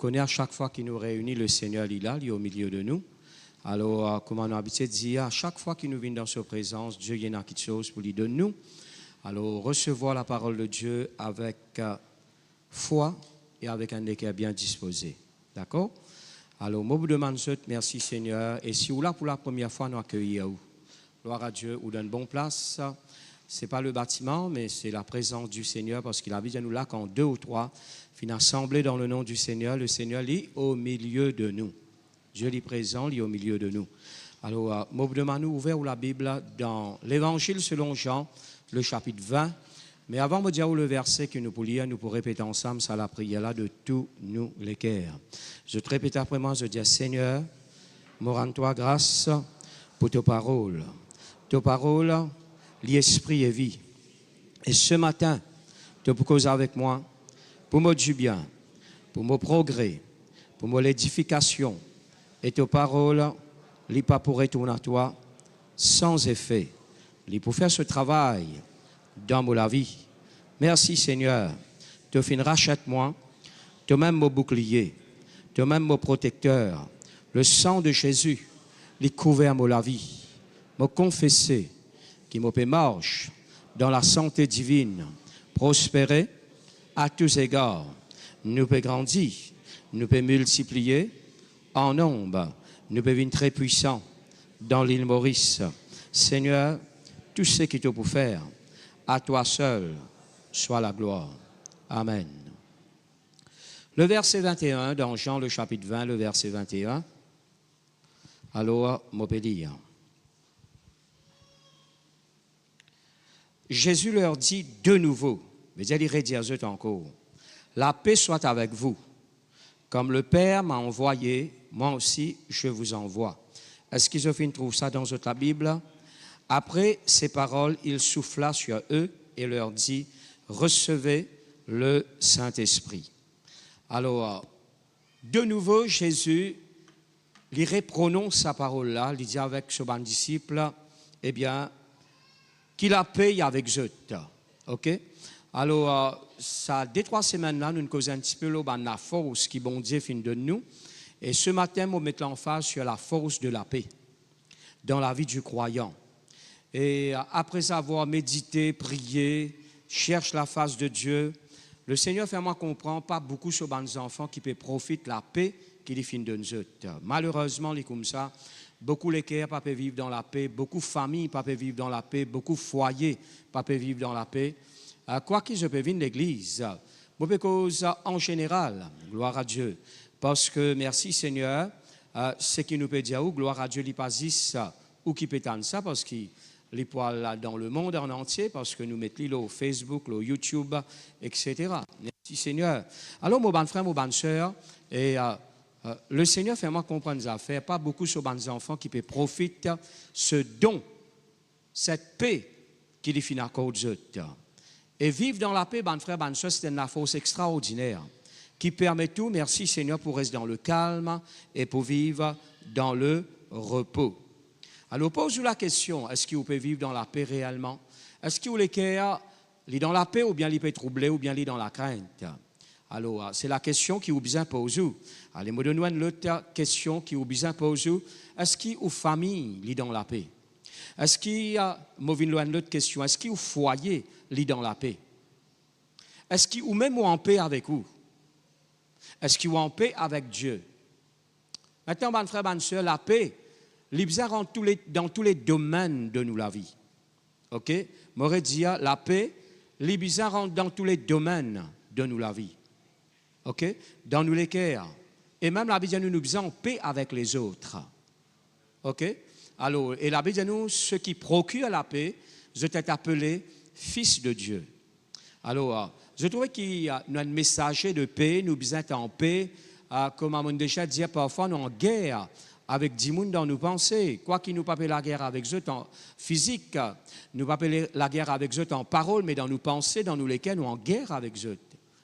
connaît à chaque fois qu'il nous réunit, le Seigneur, il est au milieu de nous. Alors, comme on a l'habitude de dire, à chaque fois qu'il nous vient dans sa présence, Dieu y a quelque chose pour lui donner nous. Alors, recevoir la parole de Dieu avec foi et avec un cœur bien disposé. D'accord? Alors, moi, vous demande merci Seigneur. Et si vous là pour la première fois, nous accueillons. Gloire à Dieu, ou donne bonne place. Ce n'est pas le bâtiment, mais c'est la présence du Seigneur, parce qu'il a dit à nous là, quand 2 ou 3 finissent assemblés dans le nom du Seigneur, le Seigneur est au milieu de nous. Dieu est présent, il est au milieu de nous. Alors, moi, vous demande ouvert la Bible dans l'Évangile selon Jean, le chapitre 20. Mais avant de dire le verset que nous pourrons lire, nous pourrons répéter ensemble ça la prière là de tous nous les cœurs. Je te répète après moi, je dis Seigneur, me rends-toi grâce pour tes paroles. Tes paroles, l'esprit et vie. Et ce matin, tu peux causer avec moi pour mon du bien, pour mon progrès, pour mon édification. Et tes paroles, li pas pour retourner à toi sans effet. Li pour faire ce travail dans la vie. Merci Seigneur. Tu rachète-moi. Tu même mon bouclier. Tu même mon protecteur. Le sang de Jésus, li couvert la vie. Me confesser qui me peut marche dans la santé divine, prospérer à tous égards. Nous peut grandir, nous peut multiplier en nombre, nous peut venir très puissants dans l'île Maurice. Seigneur, tout ce qui te peut faire, à toi seul soit la gloire. Amen. Le verset 21 dans Jean le chapitre 20, le verset 21. Alors, mon pédir. Jésus leur dit de nouveau, mais il redire encore, la paix soit avec vous. Comme le Père m'a envoyé, moi aussi je vous envoie. Est-ce qu'ils trouvent ça dans votre Bible? Après ces paroles, il souffla sur eux et leur dit, recevez le Saint-Esprit. Alors, de nouveau, Jésus, il prononce sa parole-là, il dit avec ce bon disciple, eh bien, qu'il a payé avec eux. OK? Alors, ça, 2-3 semaines là, nous causons un petit peu la force qui bon Dieu fin de nous. Et ce matin, nous mettons l'emphase sur la force de la paix dans la vie du croyant. Et après avoir médité, prié, cherche la face de Dieu, le Seigneur fait moi comprendre pas beaucoup sur les enfants qui peuvent profiter de la paix qu'il fin de nous. Malheureusement, les comme ça. Beaucoup de cœurs ne peuvent vivre dans la paix, beaucoup de familles ne peuvent vivre dans la paix, beaucoup de foyers ne peuvent vivre dans la paix. Quoi qu'il je peux vivre l'église, moi cause en général, gloire à Dieu. Parce que, merci Seigneur, ce qui nous peut dire, gloire à Dieu, l'hypasis, ou qui peut entendre ça, parce qu'il est dans le monde en entier, parce que nous mettons au Facebook, au YouTube, etc. Merci Seigneur. Alors, mon bon frère, mon bonne soeur, et le Seigneur fait moi comprendre des affaires, pas beaucoup sur les enfants qui peuvent profiter de ce don, cette paix qu'il est à cause de et vivre dans la paix, bon frère, bonne soeur, c'est une force extraordinaire qui permet tout, merci Seigneur, pour rester dans le calme et pour vivre dans le repos. Alors, pose-vous la question, est-ce que vous pouvez vivre dans la paix réellement? Est-ce que vous les cœurs, dans la paix ou bien les peut troubler ou bien les dans la crainte? Alors, c'est la question qui vous besoin poser. Allez, moi donne une autre question qui vous besoin poser. Est-ce qu'il y a famille lit dans la paix? Est-ce qu'il y a une autre question? Est-ce qu'il y a foyer lit dans la paix? Est-ce qu'il y a même en paix avec vous? Est-ce qu'il y a en paix avec Dieu? Maintenant, mon frère, bonne soeur, la paix, il besoin rentre dans tous les domaines de nous la vie. OK? M'aurait dit la paix, il besoin rentre dans tous les domaines de nous la vie. OK? Dans nous les cœurs. Et même la Bible nous besoin en paix avec les autres. OK? Alors, et la Bible nous, ceux qui procurent la paix, je t'ai appelé fils de Dieu. Alors, je trouvais qu'il y a un messager de paix, nous besoin en paix, comme on déjà dit, parfois nous en guerre avec des gens dans nos pensées. Quoi qu'il nous pas la guerre avec eux en physique, nous pas la guerre avec eux en parole, mais dans nos pensées, dans nous lesquelles nous en guerre avec eux.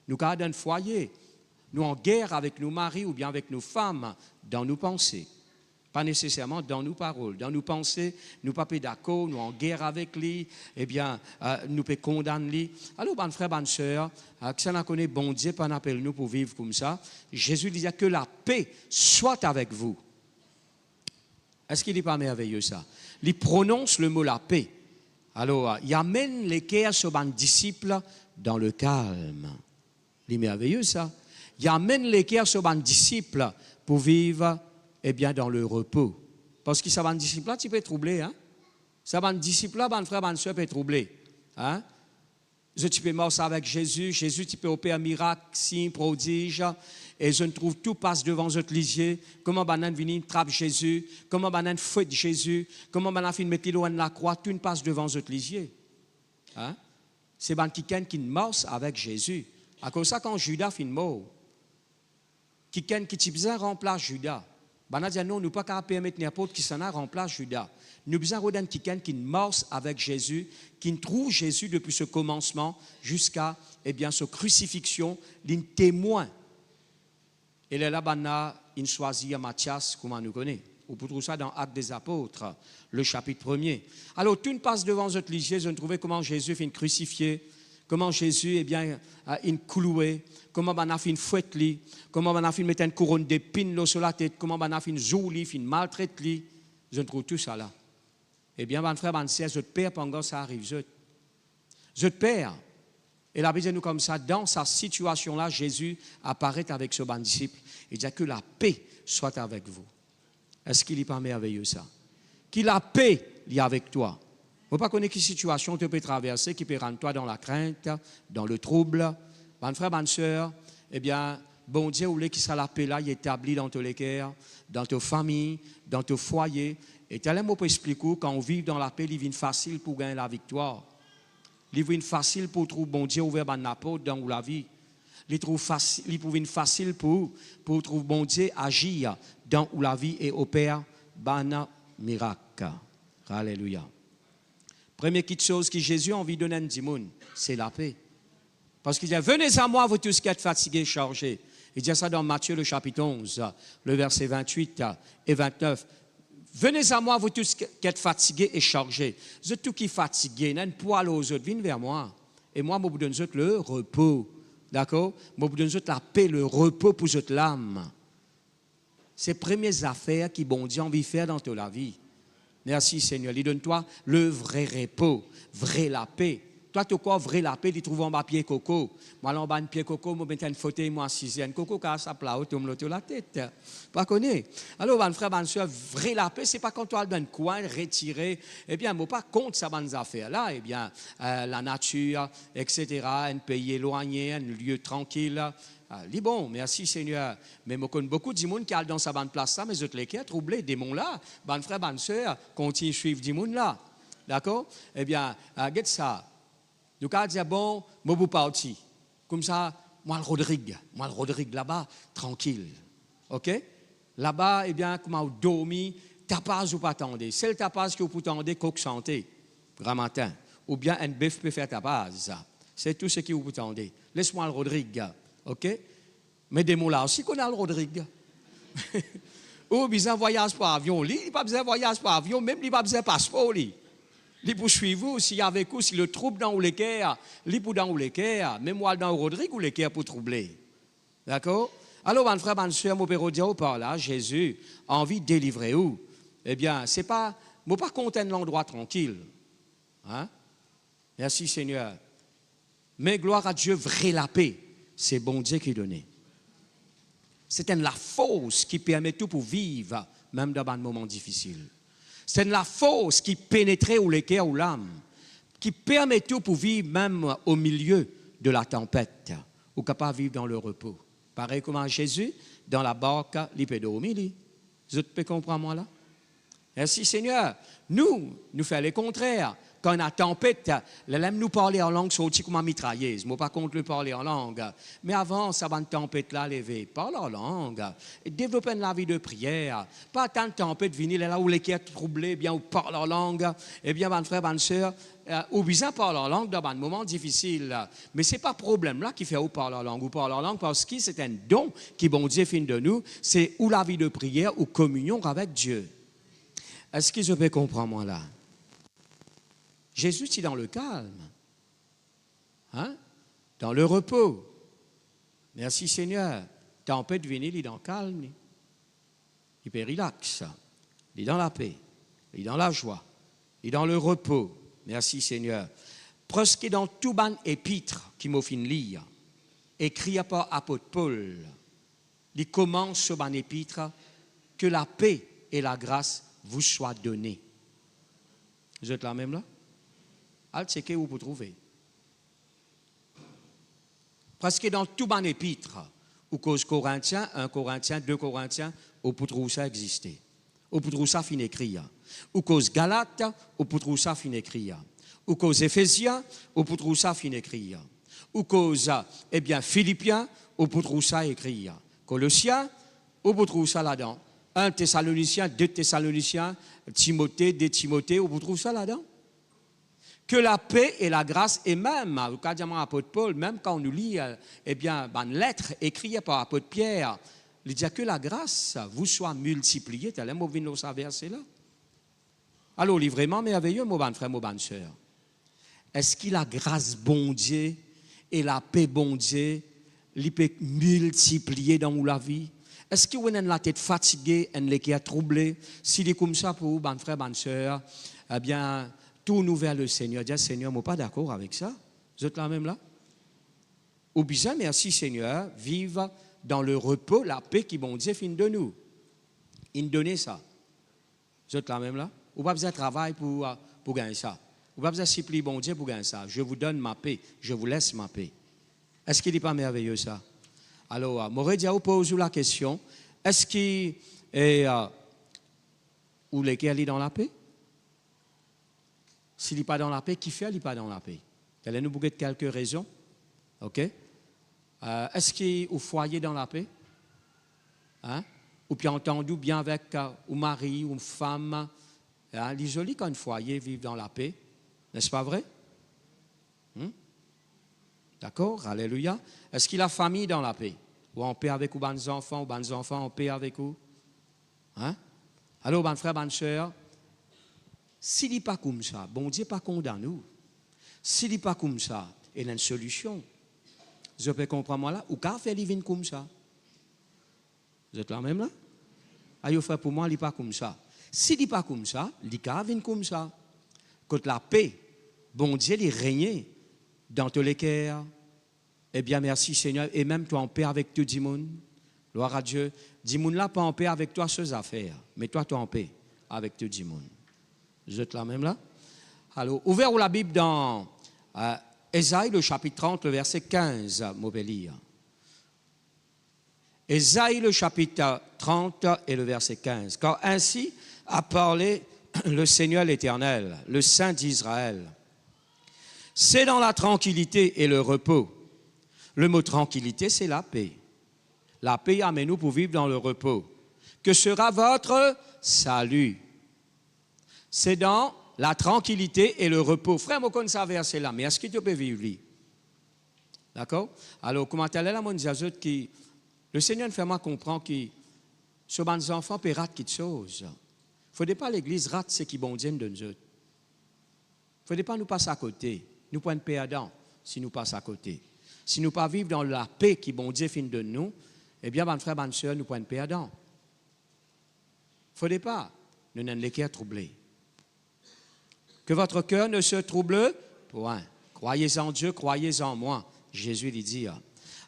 Nous gardons un foyer. Nous en guerre avec nos maris ou bien avec nos femmes dans nos pensées. Pas nécessairement dans nos paroles, dans nos pensées, nous pas d'accord, nous en guerre avec lui, eh bien, nous peut condamner lui. Alors, bon frère, bonne sœur, que ça n'a connaît bon Dieu, pas appelle nous pour vivre comme ça. Jésus disait que la paix soit avec vous. Est-ce qu'il n'est pas merveilleux ça? Il prononce le mot la paix. Alors, il amène les cœurs sur les disciples dans le calme. Il est merveilleux ça. Il amène les cœurs sur les disciples pour vivre eh bien, dans le repos. Parce que ça va un disciple là, tu peux être troublé. Hein? Ça va un disciple là, un frère, une soeur peut être troublé. Hein? Tu peux mort avec Jésus. Jésus, tu peux opérer un miracle, signe, prodige. Et je ne trouve tout passe devant votre lisier. Comment banane vient trappe Jésus? Comment banane fouette Jésus? Comment banane fin mettre loin de la croix? Tout ne passe devant votre lisier. Hein? C'est ban qui morse avec Jésus. À cause de ça, quand Judas fin mort, qui besoin remplace Judas. Ben, dit non, nous pas qu'à permettre n'importe qui s'en a remplace Judas. Nous besoin de quelqu'un qui morse avec Jésus, qui trouve Jésus depuis ce commencement jusqu'à sa crucifixion, d'un témoin. Et là, il choisit Matthias, comme nous connaît. On peut trouver ça dans Actes des Apôtres, le chapitre 1er. Alors, tout passe devant votre lisier, je trouvais comment Jésus fait crucifié, comment Jésus il cloué, comment on a fait une fouette li, comment on a fait mettre une couronne d'épines sur la tête, comment on a fait une zouli, une maltraite li. Je trouve tout ça là. Eh bien, mon frère, mon sœur, je te perds pendant ça arrive. Je te perds. Et la Bible dit nous comme ça, dans sa situation là, Jésus apparaît avec ce bon disciple et dit que la paix soit avec vous. Est-ce qu'il n'est pas merveilleux ça? Que la paix est avec toi. Vous ne connaissez pas quelle situation tu peux traverser qui peut rendre toi dans la crainte, dans le trouble. Mon frère, ma soeur, eh bien, bon Dieu voulait qu'il soit la paix là, il est établi dans tous les cœurs, dans tes familles, dans tes foyers. Et tel mot pour expliquer, quand on vit dans la paix, il vient facile pour gagner la victoire. Il vient facile pour trouver bon Dieu ouvert dans porte dans la vie. Il vient facile pour trouver bon Dieu agir dans la vie et opère ban miracle. Alléluia. Première petite chose que Jésus a envie de donner à Dimoun, c'est la paix. Parce qu'il dit, venez à moi, vous tous qui êtes fatigués et chargés. Il dit ça dans Matthieu, le chapitre 11, le verset 28 et 29. Venez à moi, vous tous qui êtes fatigués et chargés. Vous êtes tous qui fatigués, n'êtes poil aux autres, venez vers moi. Et moi, je vous donne le repos. D'accord? Je vous donne la paix, le repos pour votre âme. C'est les premières affaires qui bon Dieu a envie de faire dans ta vie. Merci Seigneur. Il donne-toi le vrai repos, vrai la paix. Toi, tu quoi vrai la paix, il trouve en bas pied coco. Moi, là, en bas de pied coco, je mets un fauteuil, moi, assise. Un coco, car ça plat, tu me l'as la tête. Pas connu. Alors, mon frère, mon soeur, vrai la paix, c'est pas quand tu as dans un coin, retiré. Eh bien, moi, pas contre ça, bonnes affaires là. Eh bien, la nature, etc., un pays éloigné, un lieu tranquille. Dit bon, merci Seigneur. Mais je connais beaucoup de monde qui a dans sa bande place ça, mais je les qui troublés, des démons là. Bon frère, bonne soeur, continue à suivre des monde là. D'accord? Eh bien, regarde ça. Donc, on dit bon, je vais partir. Comme ça, moi, le Rodrigue là-bas, tranquille. OK? Là-bas, eh bien, comme on dormi, tapas ou pas attendre. C'est le tapas que vous pouvez attendre, coque santé, grand matin. Ou bien un bœuf peut faire tapas, ça. C'est tout ce que vous pouvez attendre. Laisse-moi le Rodrigue. OK? Mais des mots là aussi qu'on a le Rodrigue. Ou besoin de voyage par avion. Il n'a pas besoin de voyage par avion, même il n'a pas besoin de passeport. Il poursuit vous, s'il y a avec vous, si le trouble dans les cœurs, il pour dans les cœurs, même moi dans le Rodrigue ou les cœurs pour troubler. D'accord? Alors, mon frère, mon soeur, mon père, dire par là, Jésus a envie de délivrer où? Eh bien, c'est pas, moi pas content de l'endroit tranquille. Hein? Merci Seigneur. Mais gloire à Dieu, vrai la paix. C'est bon Dieu qui donne. C'est la force qui permet tout pour vivre, même dans un moment difficile. C'est la force qui pénètre ou les cœurs ou l'âme, qui permet tout pour vivre même au milieu de la tempête, ou capable de vivre dans le repos. Pareil comme Jésus, dans la barque, il peut dormir. Vous pouvez comprendre moi là? Merci Seigneur. Nous faisons le contraire. quand on a tempête, l'aime nous parler en langue sorti comme une mitrailleuse. Moi, pas contre le parler en langue. Mais avant, ça va une tempête là, lever. Parle en langue. Et développer la vie de prière. Pas tant de tempête venir là où les qui est troublé, bien, ou parle en langue. Eh bien, mon frère, bonne sœur, ou bien parle en langue dans un moment difficile. Mais ce n'est pas problème là qui fait ou parle en langue. Ou parle en langue parce que c'est un don qui, bon Dieu, fait de nous. C'est ou la vie de prière ou communion avec Dieu. Est-ce que je peux comprendre, moi, là? Jésus est dans le calme, hein? Dans le repos. Merci Seigneur. Tempête venir, il est dans le calme. Il peut relax. Il est dans la paix. Il est dans la joie. Il est dans le repos. Merci Seigneur. Presque dans tout ban épître qui m'a fait lire, écrit par apôtre Paul, il commence ce ban épître, que la paix et la grâce vous soient données. Vous êtes là même là? Allez, c'est que vous pouvez trouver. Parce que dans tout ban épître, ou cause Corinthiens, 1 Corinthiens, 2 Corinthiens, ou pour trouver ça exister. Ou pour trouver ça fin écrire. Ou cause Galates, ou pour trouver ça fin écrire. Ou cause Éphésiens, ou pour trouver ça fin écrire. Ou cause, eh bien, Philippiens, ou pour trouver ça écrire. Colossiens, ou pour trouver ça là-dedans. 1 Thessaloniciens, 2 Thessaloniciens, Timothée, 2 Timothée, ou pour trouver ça là-dedans. Que la paix et la grâce, et même, au cas de l'apôtre Paul, même quand on nous lit, eh bien, une lettre écrite par l'apôtre Pierre, il dit que la grâce vous soit multipliée. Tu as l'air de ce verset-là. Alors, il est vraiment merveilleux, mon bon frère, mon bonne soeur. Est-ce que la grâce, bon Dieu, et la paix, bon Dieu, il peut multiplier dans la vie? Est-ce que vous avez la tête fatiguée, une qui est troublée? S'il est comme ça pour vous, bon frère, bonne soeur, eh bien, tourne vers le Seigneur. Dis, Seigneur, je ne suis pas d'accord avec ça. Vous êtes là même là? Ou bien, merci Seigneur, vive dans le repos, la paix qui, bon Dieu, fin de nous. Il nous donne ça. Vous êtes là même là? Ou pas besoin de travail pour gagner ça. Ou pas besoin de supplier, bon Dieu, pour gagner ça. Je vous donne ma paix. Je vous laisse ma paix. Est-ce qu'il n'est pas merveilleux ça? Alors, m'aurait dit à vous poser la question, est-ce qu'il est ou lequel est dans la paix? S'il n'est pas dans la paix, qui fait il n'est pas dans la paix? Elle a nous bouquet de quelques raisons. OK? Est-ce qu'il est au foyer dans la paix? Hein? Ou bien entendu bien avec un mari ou une femme. Hein? Il est joli quand un foyer vit dans la paix. N'est-ce pas vrai? D'accord? Alléluia. Est-ce qu'il a famille dans la paix? Ou en paix avec ou bonnes enfants en paix avec vous? Hein? Alors, bon frère, bonne soeur, s'il n'est pas comme ça, bon Dieu pas condamné nous. S'il n'est pas comme ça, il y a une solution. Je peux comprendre moi là, ou qu'a fait il comme ça? Vous êtes là même là? Aïe, frère, pour moi, il n'est pas comme ça. S'il n'est pas comme ça, il vient comme ça. Quand la paix, bon Dieu, il règne dans tous les cœurs. Eh bien, merci Seigneur. Et même toi en paix avec tout le monde. Gloire à Dieu. Dis-moi là, pas en paix avec toi, ces affaires. Mais toi en paix avec tout le monde. Vous êtes là même là? Alors, ouvrez la Bible dans Ésaïe, le chapitre 30, le verset 15, mauvais lire. Ésaïe, le chapitre 30 et le verset 15. Car ainsi a parlé le Seigneur l'Éternel, le Saint d'Israël. C'est dans la tranquillité et le repos. Le mot tranquillité, c'est la paix. La paix amène-nous pour vivre dans le repos. Que sera votre salut? C'est dans la tranquillité et le repos. Frère, je connais ça verset là, mais est-ce que tu peux vivre lui? D'accord? Alors, comment elle est là, mon Dieu, qui le Seigneur nous fait moi comprendre que ce bon enfant peut rater quelque chose. Il ne faudrait pas l'église rate ce qui bon Dieu de nous. Il ne faudrait pas nous passer à côté. Nous prenons perdant si nous passons à côté. Si nous ne pas vivre dans la paix qui bon Dieu fin de nous, eh bien, mon frère, bonne soeur, nous prenons perdant. Il ne faudrait pas. Nous n'avons les cœurs troublés. Que votre cœur ne se trouble point. Croyez en Dieu, croyez en moi. Jésus lui dit.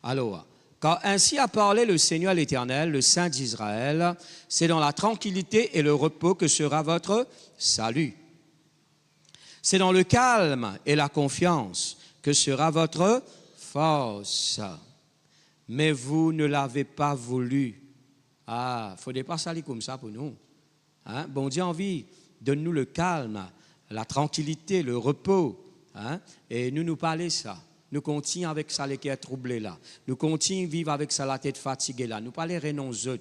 Alors, car ainsi a parlé le Seigneur l'Éternel, le Saint d'Israël, c'est dans la tranquillité et le repos que sera votre salut. C'est dans le calme et la confiance que sera votre force. Mais vous ne l'avez pas voulu. Ah, il ne faudrait pas salir comme ça pour nous. Hein? Bon Dieu, envie, donne-nous le calme, la tranquillité, le repos. Hein? Et nous parlons ça. Nous continuons avec ça les cœurs troublés là. Nous continuons vivre avec ça la tête fatiguée là. Nous parlons renoncer.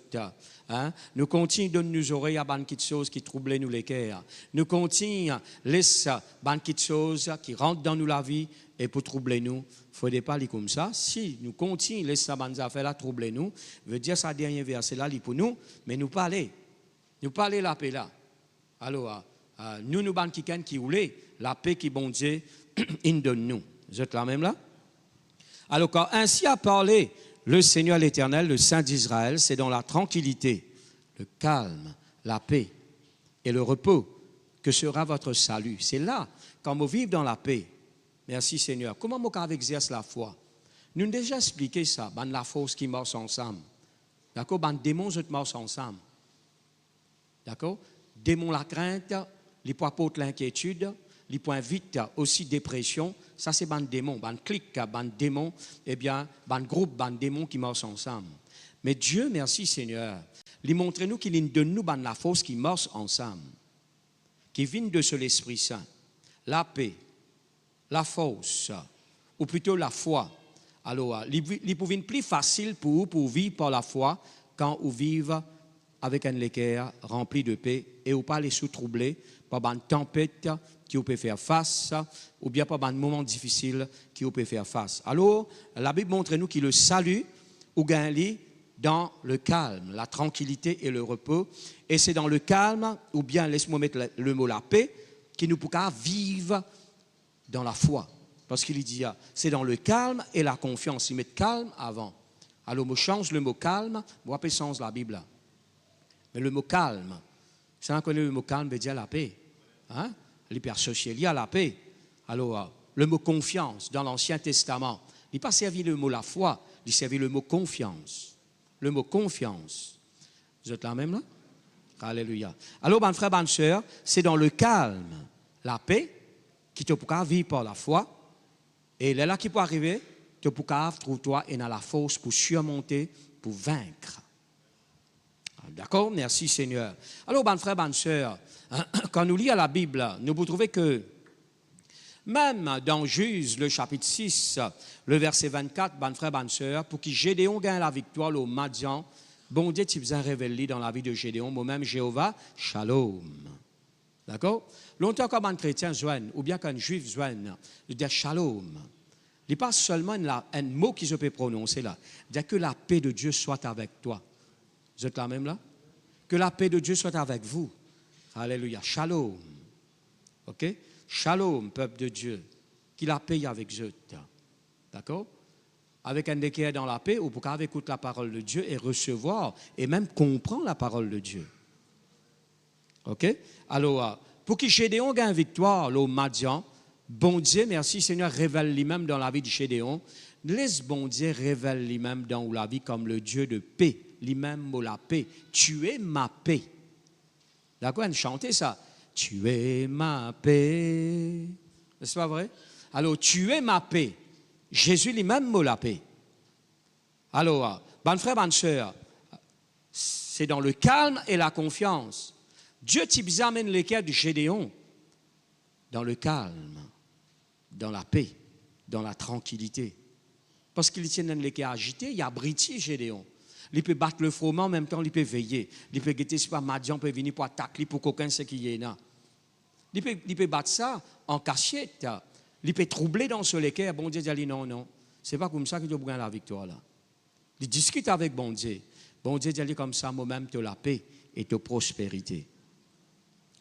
Hein? Nous continuons de nous oreilles à ban de choses qui troublent nous les cœurs. Nous continuons laisser ban de choses qui rentrent dans nous la vie et pour troubler nous. Il ne faut pas aller comme ça. Si nous continuons laisser ban affaires là troubler nous, veut dire ça dernier verset là pour nous, mais nous parler. Nous parler la paix là. Alors nous ban qui voulait la paix qui bon Dieu in donne nous. Vous êtes là même là? Alors, quand ainsi a parlé le Seigneur l'Éternel, le Saint d'Israël, c'est dans la tranquillité, le calme, la paix et le repos que sera votre salut. C'est là, quand vous vivez dans la paix. Merci Seigneur. Comment vous exerce la foi? Nous avons déjà expliqué ça, la force qui marche ensemble. D'accord? Les démons qui marchent ensemble. D'accord? Démons la crainte, les poids portent l'inquiétude. Les points vite aussi dépression, ça c'est ban démon, ban clic, ban démon, eh bien, ban groupe, ban démon qui marchent ensemble. Mais Dieu, merci Seigneur, lui montre-nous qu'il donne nous ban la force qui marche ensemble, qui vient de ce l'Esprit Saint, la paix, la force, ou plutôt la foi. Alors, il peut être plus facile pour vous pour vivre par la foi quand vous vivez avec un cœur rempli de paix et vous pas les sous-troublés par une tempête qui vous peut faire face, ou bien par un moment difficile qui vous peut faire face. Alors, la Bible montre nous qu'il le salut ou gagne dans le calme, la tranquillité et le repos. Et c'est dans le calme, ou bien, laisse-moi mettre le mot la paix, qui nous pourra vivre dans la foi. Parce qu'il dit, c'est dans le calme et la confiance. Il met calme avant. Alors, je change le mot calme, vous appelez sens la Bible. Mais le mot calme, si on connaît le mot calme, veut dire la paix. Hein? L'hypersocial, il y a la paix. Alors, le mot confiance dans l'Ancien Testament, il n'a pas servi le mot la foi, il servi le mot confiance. Le mot confiance. Vous êtes là même là? Alléluia. Alors, mon frère, bonne soeur, c'est dans le calme, la paix, qui te pourra vivre par la foi. Et là qui peut arriver, te pourra trouver-toi et dans la force pour surmonter, pour vaincre. D'accord? Merci Seigneur. Alors, bon frère, bonne soeur, quand nous lisons la Bible, nous pouvons trouver que même dans Juge, le chapitre 6, le verset 24, bon frère, bonne soeur, pour que Gédéon gagne la victoire au Madian, bon Dieu, tu faisais révéler dans la vie de Gédéon, moi-même, Jéhovah, Shalom. D'accord? Longtemps comme un chrétien joigne, ou bien qu'un juif joigne, il dit Shalom. Il n'est pas seulement un mot qui se peut prononcer là. Il dit que la paix de Dieu soit avec toi. Vous êtes là même là? Que la paix de Dieu soit avec vous. Alléluia. Shalom. OK? Shalom, peuple de Dieu. Qu'il la paix avec eux. D'accord? Avec un équerre dans la paix, ou pour qu'on écoute la parole de Dieu et recevoir et même comprendre la parole de Dieu. OK? Alors, pour que Gédéon gagne victoire, le Madian, bon Dieu, merci Seigneur, révèle lui-même dans la vie de Gédéon. Laisse bon Dieu révèle lui-même dans la vie comme le Dieu de paix. Lui-même mot la paix. Tu es ma paix. D'accord? On chantait ça. Tu es ma paix. N'est-ce pas vrai? Alors, tu es ma paix. Jésus lui-même mot la paix. Alors, bon frère, bonne soeur, c'est dans le calme et la confiance. Dieu t'y amène les cœurs de Gédéon dans le calme, dans la paix, dans la tranquillité. Parce qu'il tient les cœurs agités, il y a briti Gédéon. Il peut battre le froment, en même temps, il peut veiller. Il peut guetter si pas Madian peut venir pour attaquer, pour qu'aucun ne sait qui est là. Il peut battre ça en cachette. Il peut troubler dans ce cœur. Bon Dieu dit non, non. Ce n'est pas comme ça qu'il doit gagner la victoire là. Il discute avec bon Dieu. Bon Dieu dit comme ça, moi-même, tu as la paix et tu as prospérité.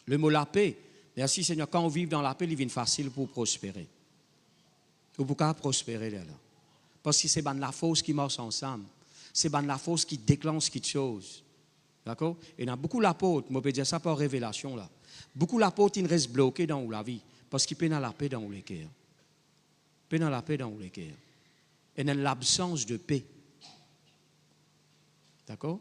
Le mot la paix, merci Seigneur, quand on vit dans la paix, il vient facile pour prospérer. Ou pour prospérer là. Parce que c'est la force qui marche ensemble. C'est la force qui déclenche quelque chose. D'accord? Et il y a beaucoup d'apôtres, je peux dire ça par révélation là. Beaucoup d'apôtres, ils restent bloqués dans la vie parce qu'ils peuvent la paix dans les cœurs. Ils peuvent la paix dans les cœurs. Et dans l'absence de paix. D'accord?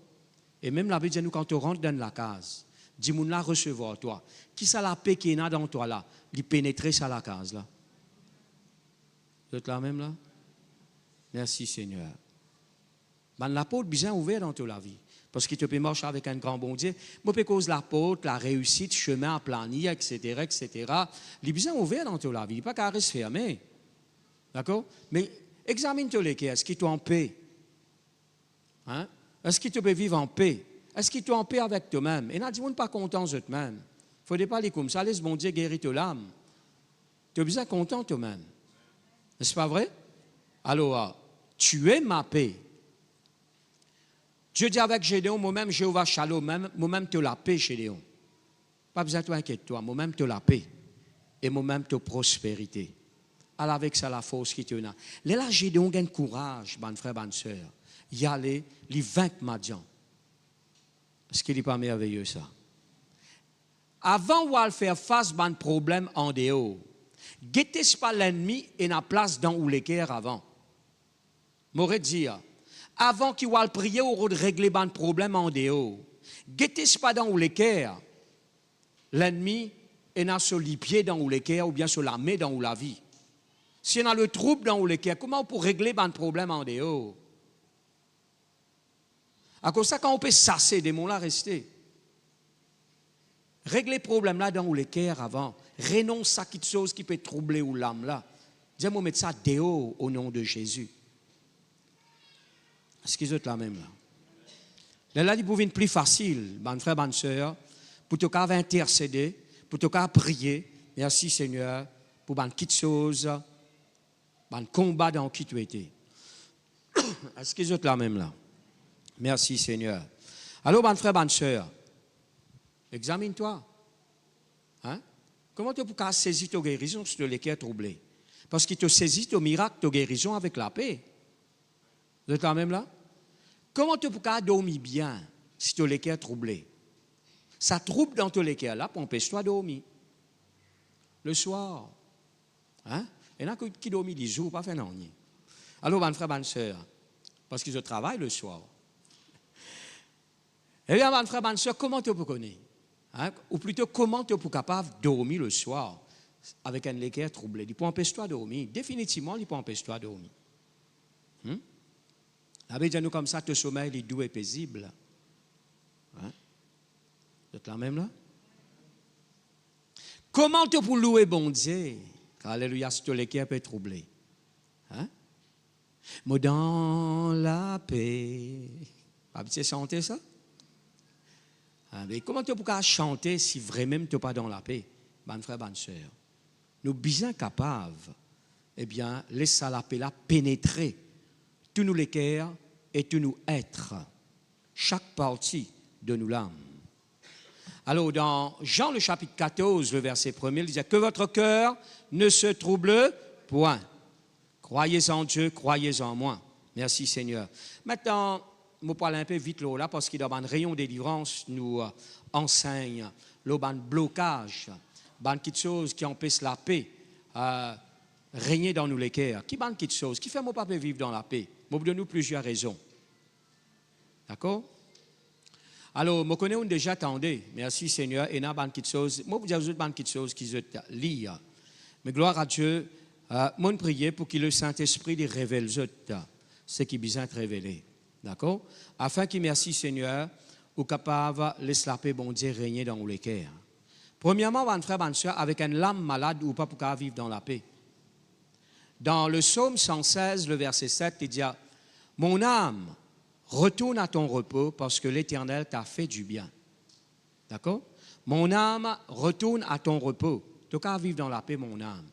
Et même la Bible dit nous quand tu rentres dans la case, dis-moi là recevoir toi. Qui ça la paix qui est là dans toi là? Il pénétrer ça la case là. Vous êtes là même là? Merci Seigneur. Ben, la porte bien ouverte dans toute la vie. Parce qu'il te peut marcher avec un grand bon Dieu. Moi, je cause la porte, la réussite, chemin à planir, etc., etc. Les besoins ouverts dans ta vie, pas qu'à rester fermé. D'accord? Mais examine tous les cas. Est-ce qu'il est en paix? Hein? Est-ce qu'il te peut vivre en paix? Est-ce qu'il est en paix avec toi-même? Et n'a dit, on n'est pas content eux-mêmes. Il ne faut pas aller comme ça. Laisse bon Dieu guérir ton âme. Tu es besoin content toi-même. N'est-ce pas vrai? Alors, tu es ma paix. Dieu dit avec Gédéon, moi-même, Jéhovah Shalom, moi-même, tu as la paix, Gédéon. Pas besoin de t'inquiéter, moi-même, tu as la paix. Et moi-même, tu as prospérité. Alors, avec ça, la force qui te donne. Là, Gédéon gagne courage, bon frère, bonne soeur. Y aller, les vaincre Madian. Est-ce qu'il n'est pas merveilleux, ça? Avant de faire face à un problème en dehors, guettez pas l'ennemi et la place dans où l'équerre avant. M'aurait dit, avant qu'il va prier ou de régler un problème en dehors, guettez pas dans où l'équerre, l'ennemi est dans sur les pieds dans où l'équerre ou bien sur la main dans où la vie. Si on a le trouble dans où l'équerre, comment on peut régler un problème en dehors? À cause de ça, quand on peut sasser des mots là, rester. Régler le problème là dans où l'équerre avant. Renonce à quelque chose qui peut troubler ou l'âme là. Dis-moi, mettre ça dehors au nom de Jésus. Est-ce qu'ils sont la même là? Là, il peut être plus facile, mon frère, bonne soeur, pour te faire intercéder, pour te faire prier. Merci Seigneur, pour une petite chose, un combat dans qui tu étais. Est-ce qu'ils sont la même là? Merci Seigneur. Alors, mon frère, bonne soeur, examine-toi. Hein? Comment tu peux saisir ta guérison si tu es l'équerre troublé? Parce qu'il te saisit ton miracle, ta guérison avec la paix. Vous êtes la même là? Comment tu peux dormir bien si tu es l'équerre troublé? Ça trouble dans ton équerre là, pour empêcher-toi de dormir. Le soir. Hein? Il y en a qui dorment des jours, pas fait non. Alors, mon frère, bonne soeur, parce qu'ils travaillent le soir. Eh bien, mon frère, bonne soeur, comment tu peux connaître? Hein? Ou plutôt, comment tu peux capable de dormir le soir avec un équerre troublé? Il peut empêcher-toi de dormir. Définitivement, il peut empêcher-toi de dormir. La Bible dit nous comme ça, ton sommeil est doux et paisible. Hein? Vous êtes là même là? Comment tu peux louer bon Dieu? Alléluia, si ton équerre peut être troublé. Hein? Moi dans la paix. Avez-vous chanté ça? Ah, mais comment tu peux chanter si vraiment tu n'es pas dans la paix? Bonne frère, bonne soeur. Nous sommes bien capables, eh bien, laissez la paix là pénétrer tous nous les cœurs et tous nous êtres, chaque partie de nous l'âme. Alors, dans Jean le chapitre 14, le verset 1er, il disait que votre cœur ne se trouble point. Croyez en Dieu, croyez en moi. Merci Seigneur. Maintenant, je vais parler un peu vite là, parce qu'il y a un rayon de délivrance nous enseigne, un blocage, une petite chose qui empêche la paix, régner dans nous les cœurs. Qui est une petite chose? Qui fait mon papa vivre dans la paix? Je vous donne plusieurs raisons. D'accord? Alors, je connais déjà attendez. Merci Seigneur. Et il y a une petite chose. Moi, vous dire une petite chose qui se lit. Mais gloire à Dieu, mon prière pour que le Saint-Esprit les révèle ce qui est besoin de révéler. D'accord? Afin que, merci Seigneur, ou capable de laisser la paix, bon Dieu, régner dans les cœurs. Premièrement, mon frère, mon soeur, avec une âme malade ou pas pour qu'elle vivre dans la paix. Dans le psaume 116, le verset 7, il dit mon âme, retourne à ton repos parce que l'Éternel t'a fait du bien. D'accord? Mon âme, retourne à ton repos. Tu as vivre dans la paix, mon âme.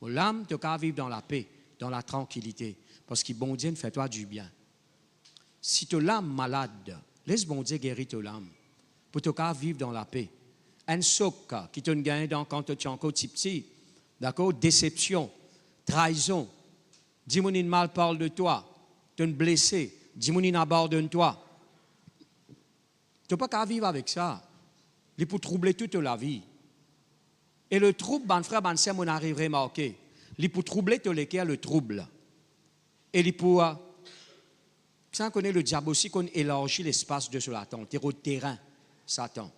Mon âme, tu as vivre dans la paix, dans la tranquillité. Parce que bon Dieu fait toi du bien. Si tu as l'âme malade, laisse bon Dieu guérir ton âme. Pour te vivre dans la paix. Un soc qui te gagne quand tu es encore petit. D'accord? Déception, trahison. Dis-moi mal parle de toi. Tu es blessé. Dis-moi abandonne toi. Tu n'as pas qu'à vivre avec ça. Il peut troubler toute la vie. Et le trouble, mon frère, mon sœur, on arrive à remarquer. Il peut troubler tout le cœur, le trouble. Et il peut. Ça, connaît le diable aussi, qu'on élargit l'espace de Satan, le terrain, Satan.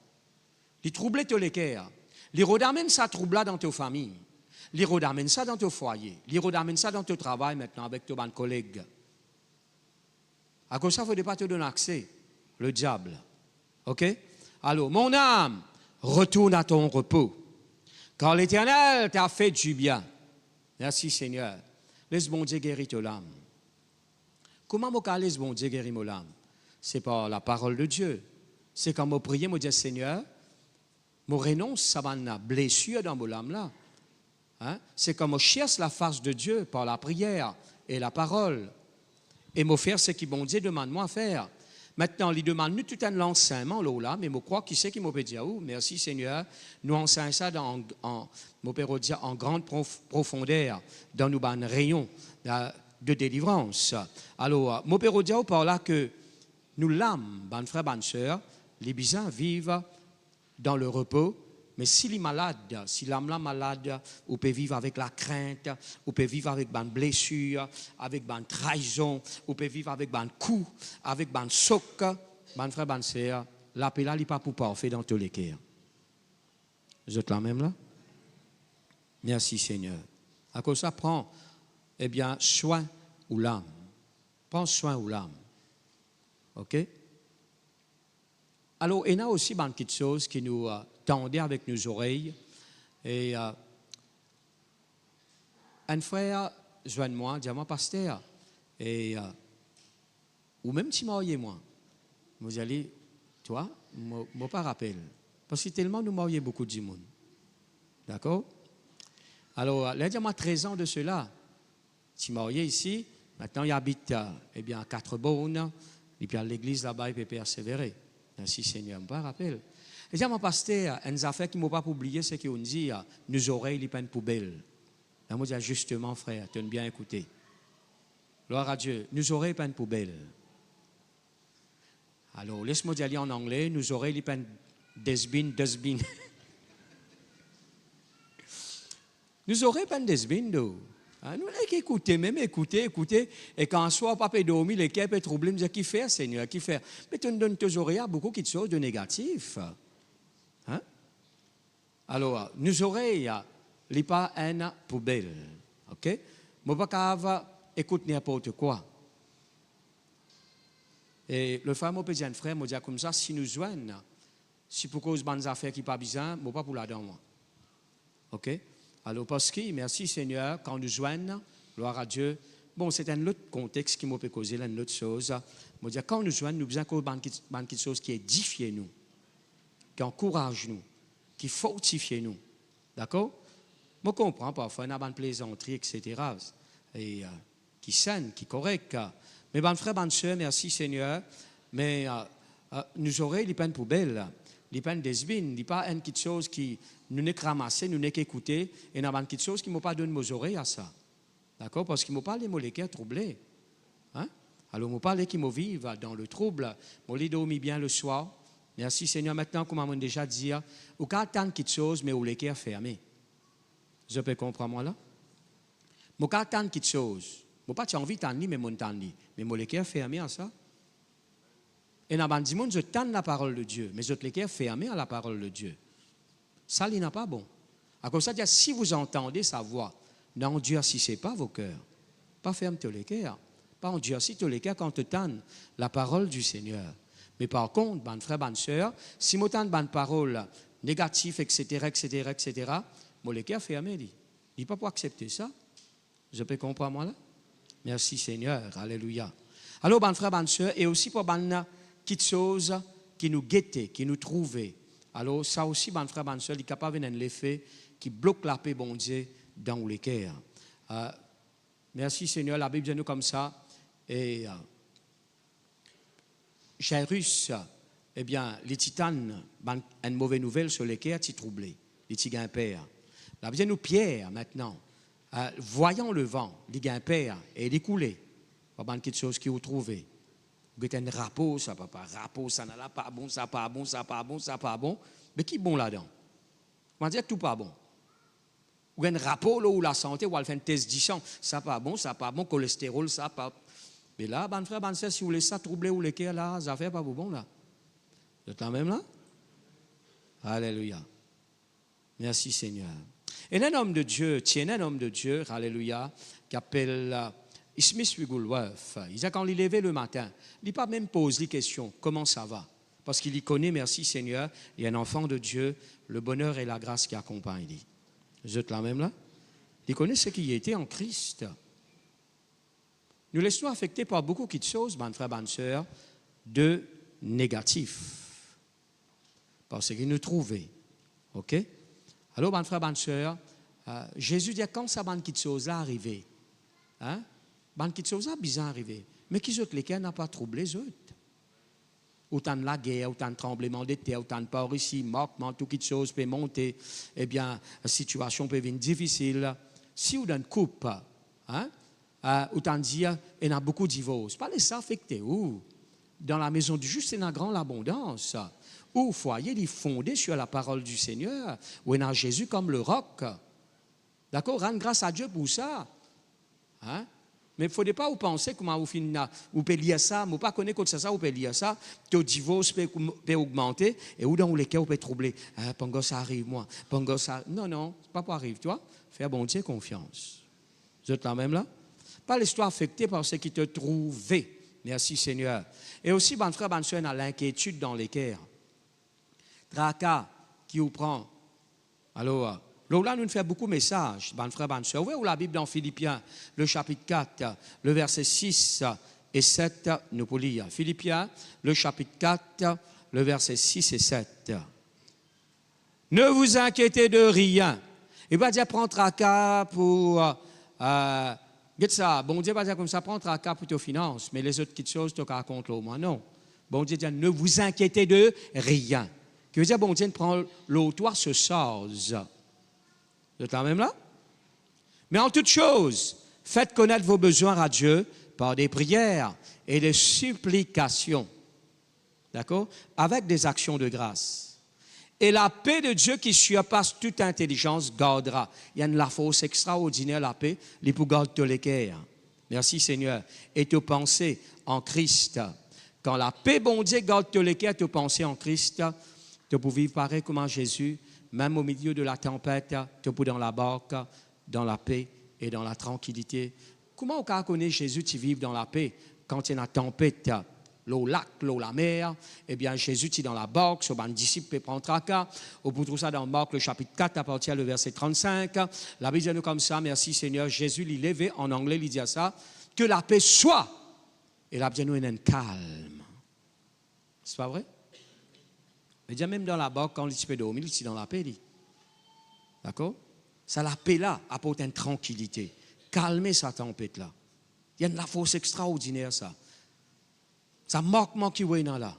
Il trouble tout le cœur. Il redamène ça trouble dans ta famille. Il redamène ça dans ton foyer. Il redamène ça dans ton travail maintenant avec tes collègues. À cause de ça, il ne faut pas te donner accès. le diable. OK? Alors, mon âme, retourne à ton repos. Car l'Éternel t'a fait du bien. Merci Seigneur. Laisse bon Dieu guérir ton âme. Comment je laisse bon Dieu guérir mon âme? C'est par la parole de Dieu. C'est quand je prie, je dis Seigneur, je renonce à ma blessure dans mon âme là. Hein? C'est comme je cherche la face de Dieu par la prière et la parole. Et je faire ce que bon Dieu demande moi à faire. Maintenant, il demande nous tout un enseignement là, mais je crois qui c'est qui m'a dit merci Seigneur, nous enseignons ça en grande profondeur dans nos rayons de délivrance. Alors, je peux dire par là que nous l'âme, ban frère, ban sœur, les bisons vivent dans le repos. Mais s'il est malade, si l'âme est malade, on peut vivre avec la crainte, on peut vivre avec une blessure, avec une trahison, on peut vivre avec un coup, avec un soc. Mon frère, ma sœur, l'appel n'est pas pour parfait dans tous les cas. Vous êtes là même là? Merci Seigneur. À cause de ça, prends soin ou l'âme. Prends soin ou l'âme. OK? Alors, il y a aussi une petite chose qui nous tendait avec nos oreilles. Et un frère, joins-moi, dis-moi, pasteur, et, ou même si marié moi, vous allez, toi, je ne pas rappelle. Parce que tellement nous marions beaucoup de monde. D'accord? Alors, là, dis-moi 13 ans de cela. Si marié ici, maintenant il habite à 4 bornes, et puis à l'église là-bas, il peut persévérer. Merci Seigneur, je me rappelle. Et j'ai mon pasteur, une affaire qui ne m'a pas oublié, c'est qu'on dit, nos oreilles, ils prennent poubelle. Là, moi, je dis, justement, frère, tu as bien écouté. Gloire à Dieu, nos oreilles prennent poubelle. Alors, laisse-moi dire en anglais, nos oreilles, ils prennent dustbin. Nos oreilles prennent dustbin, d'eau. Nous n'avons écouter, même écouter, et quand on soit pas dormir, les cœurs peuvent troubler, nous disons, qui fait, Seigneur, qui fait? Mais tu nous donnes tes oreilles beaucoup de choses de négatif. Hein? Alors, nos oreilles, il n'y a pas une poubelle. OK? Je ne pas écouter n'importe quoi. Et le frère m'a dit à un frère, m'a dit comme ça, si nous joignons, si pour cause de bonnes affaires qui ne sont pas bien, je ne pas pour la dedans moi. OK? Alors, parce que, merci Seigneur, quand nous joignons, gloire à Dieu, bon, c'est un autre contexte qui m'a fait causer, une autre chose. Je dire, quand nous joignons, nous besoin quelque chose qui édifie nous, qui encourage nous, qui fortifie nous. D'accord? Je comprends parfois, il y a une plaisanterie, etc. Et qui saine, qui est correct. Mais, bon frère, bonne soeur, merci Seigneur, mais nous oreilles, les peines poubelles. Les peines des bines, il pas une petite chose qui nous n'est que ramassé, nous n'est qu'écouté, et il y a une petite chose qui ne m'a pas donné mes oreilles à ça. D'accord? Parce qu'il ne m'a pas les molécules troublés. Hein? Alors, il m'a pas les qui me vivent dans le trouble. Je les dormi bien le soir. Merci Seigneur. Maintenant, comme on déjà dit, ou quand tant de petites choses, mais où les cœurs fermés. Je peux comprendre moi là? Je quand tant de petites choses. Je n'ai pas envie de t'en dire, mais mon t'en dire. Mais les cœurs fermés à ça. Et dans le monde, je tends la parole de Dieu, mais je les cœurs fermés à la parole de Dieu. Ça, il n'est pas bon. À cause de ça, si vous entendez sa voix, n'endurcissez pas vos cœurs. Pas ferme tous les cœurs. Pas endurcissez tous les cœurs quand tu tends la parole du Seigneur. Mais par contre, bonne frère, bonne sœur, si vous tendez bonne parole négative, etc., moi, les cœurs fermés, il ne peut pas accepter ça. Je peux comprendre, moi, là? Merci, Seigneur. Alléluia. Alors, bonne frère, bonne sœur, et aussi pour bonne petites choses qui nous guettaient, qui nous trouvaient. Alors, ça aussi, bonne frère, bonne sœur, il est capable d'un effet qui bloque la paix, bon Dieu, dans les cœurs. Merci, Seigneur. La Bible dit nous comme ça. Et Jairus, eh bien, les titanes, une mauvaise nouvelle sur les cœurs, ils troublés. Les petits père. La Bible dit nous, Pierre, maintenant, voyant le vent, les père, et il est coulé. Pas bonne quelque chose qui vous trouvez. Vous avez un rapport, ça va pas rapport, ça n'a pas bon, ça pas bon, ça pas bon, ça pas bon. Mais qui est bon là-dedans? On va dire que tout pas bon. Ou un rapport là où la santé, ou elle fait un test du sang, ça pas bon, cholestérol, ça pas. Mais là, bonne frère, bonne sœur, si vous laissez ça troubler ou les cœurs là, ça fait pas bon là. Vous êtes là même là? Alléluia. Merci Seigneur. Et un homme de Dieu, alléluia, qui appelle Smith Wigglesworth, il dit quand il est levé le matin, il n'a pas même posé les questions, comment ça va? Parce qu'il y connaît, merci Seigneur, il y a un enfant de Dieu, le bonheur et la grâce qui accompagnent. Vous êtes là même là? Il connaît ce qui était en Christ. Nous laissons affecter par beaucoup de choses, mes frères, mes sœurs, de négatifs. Parce qu'il nous trouvait. OK? Alors, mes frères, mes sœurs, Jésus dit quand ça, ces choses-là arrivé, hein? Ces choses-là bizarre arrivé. Mais qui autres lesquels n'a pas troublé les autres? Autant de la guerre, autant de tremblements de terre, autant de peur ici, moquement, toutes les choses peuvent monter. Eh bien, la situation peut devenir difficile. Si vous avez une coupe, hein? Autant dire, il y a beaucoup de divorces. Pas les ça affecté. Où? Dans la maison du juste, il y a une grande abondance. Où le foyer est fondé sur la parole du Seigneur. Où il y a Jésus comme le roc. D'accord? Rendre grâce à Dieu pour ça. Hein? Mais il ne faudrait pas vous penser comment vous finissez, vous pouvez lire ça, vous ne pas connaître ça, vous pouvez lire ça, le divorce peut augmenter, et où dans les cas vous pouvez troubler. Pongo ça arrive, moi. Pongo ça. Non, non, ce n'est pas pour arriver, toi. Fais bon Dieu confiance. Vous êtes là même là? Pas l'histoire affectée par ce qui te trouvait. Merci Seigneur. Et aussi, mon frère, mon soeur, dans l'inquiétude dans les cœurs. Tracas qui vous prend. Alors, là, nous faisons beaucoup de messages, mon frère, mon soeur. Ouvrez la Bible dans Philippiens, le chapitre 4, le verset 6 et 7, nous pouvons lire. Philippiens, le chapitre 4, le verset 6 et 7. Ne vous inquiétez de rien. Il va dire prendre tracas pour. Ça, bon Dieu va dire comme ça, prendre tracas pour tes finances, mais les autres petites choses, tu racontes au moins. Non. Bon Dieu dit ne vous inquiétez de rien. Qui veut dire, bon Dieu prend l'autoire ce sort. Vous êtes là même là? Mais en toute chose, faites connaître vos besoins à Dieu par des prières et des supplications. D'accord? Avec des actions de grâce. Et la paix de Dieu qui surpasse toute intelligence gardera. Il y a une la force extraordinaire, la paix, les pour garder tous les cœurs. Merci Seigneur. Et te penser en Christ. Quand la paix, bon Dieu, garde tous les cœurs, te penser en Christ, tu peux vivre pareil comme en Jésus, même au milieu de la tempête, tu peux dans la barque, dans la paix et dans la tranquillité. Comment on peut connaître Jésus, tu vives dans la paix quand il y a une tempête? L'eau lac, l'eau la mer, eh bien Jésus est dans la barque, son disciple peut prendre tracas. Au bout de ça, dans Marc, le chapitre 4, à partir du verset 35, la Bible dit nous comme ça, merci Seigneur, Jésus l'y levé, en anglais, il dit à ça, que la paix soit. Et la Bible nous est un calme. C'est pas vrai? Mais déjà même dans la barque, quand il peut dormir, il est dans la paix. D'accord? Ça, la paix là, apporte une tranquillité. Calmer sa tempête là. Il y a de la force extraordinaire ça. Ça manque qui est là.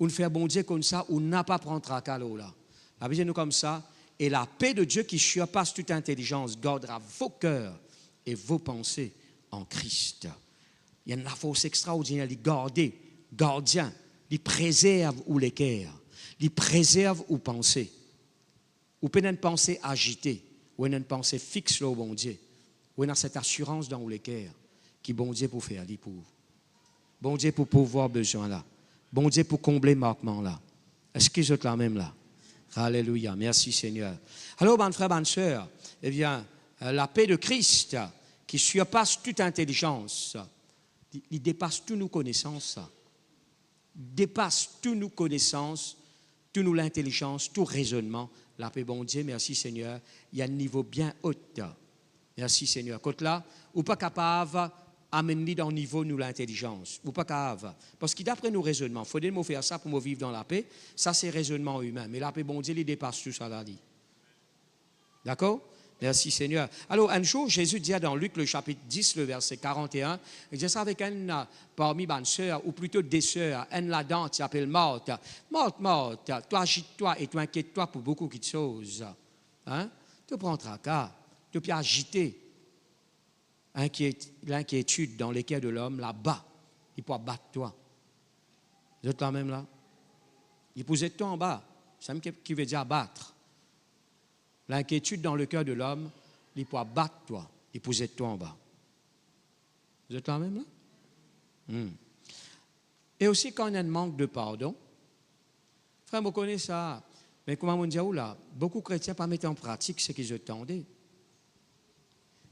On fait bon Dieu comme ça, on n'a pas prendre tracas là. La Bible nous comme ça, et la paix de Dieu qui surpasse toute intelligence gardera vos cœurs et vos pensées en Christ. Il y a une force extraordinaire, il garde, gardien, il préserve ou les cœurs, il préserve ou pensées. Ou peut une pensée agitée, ou une pensée fixe là au bon Dieu, ou une cette assurance dans les cœurs qui bon Dieu pour faire pour vous. Bon Dieu pour pouvoir besoin là. Bon Dieu pour combler manquement là. Est-ce que vous êtes là même là? Alléluia. Merci Seigneur. Alors, mon frère, ma soeur, eh bien, la paix de Christ qui surpasse toute intelligence, il dépasse toutes nos connaissances. Dépasse toutes nos connaissances, toute nos l'intelligence, tout raisonnement. La paix, bon Dieu, merci Seigneur. Il y a un niveau bien haut. Merci Seigneur. Côté là, ou pas capable amener dans le niveau de l'intelligence, ou pas capable. Parce que d'après nos raisonnements, il faudrait nous faire ça pour nous vivre dans la paix. Ça, c'est raisonnement humain. Mais la paix, bon Dieu, il dépasse tout ça là. D'accord? Merci Seigneur. Alors, un jour, Jésus dit dans Luc, le chapitre 10, le verset 41, il dit ça avec un parmi mes sœurs, ou plutôt des sœurs, un là-dedans qui s'appelle Marthe. Marthe, toi agite-toi et toi inquiète-toi pour beaucoup de choses. Hein? Tu prends tracas, tu peux agiter. L'inquiétude dans les cœurs de l'homme, là-bas, il peut battre toi. Vous êtes là même là? Il peut être toi en bas. C'est ça qui veut dire battre. L'inquiétude dans le cœur de l'homme, il peut battre toi. Il peut être toi en bas. Vous êtes là même là? Et aussi quand il y a un manque de pardon. Frère, vous connaissez ça. Mais comment on dit là? Beaucoup de chrétiens ne mettent pas en pratique ce qu'ils attendaient.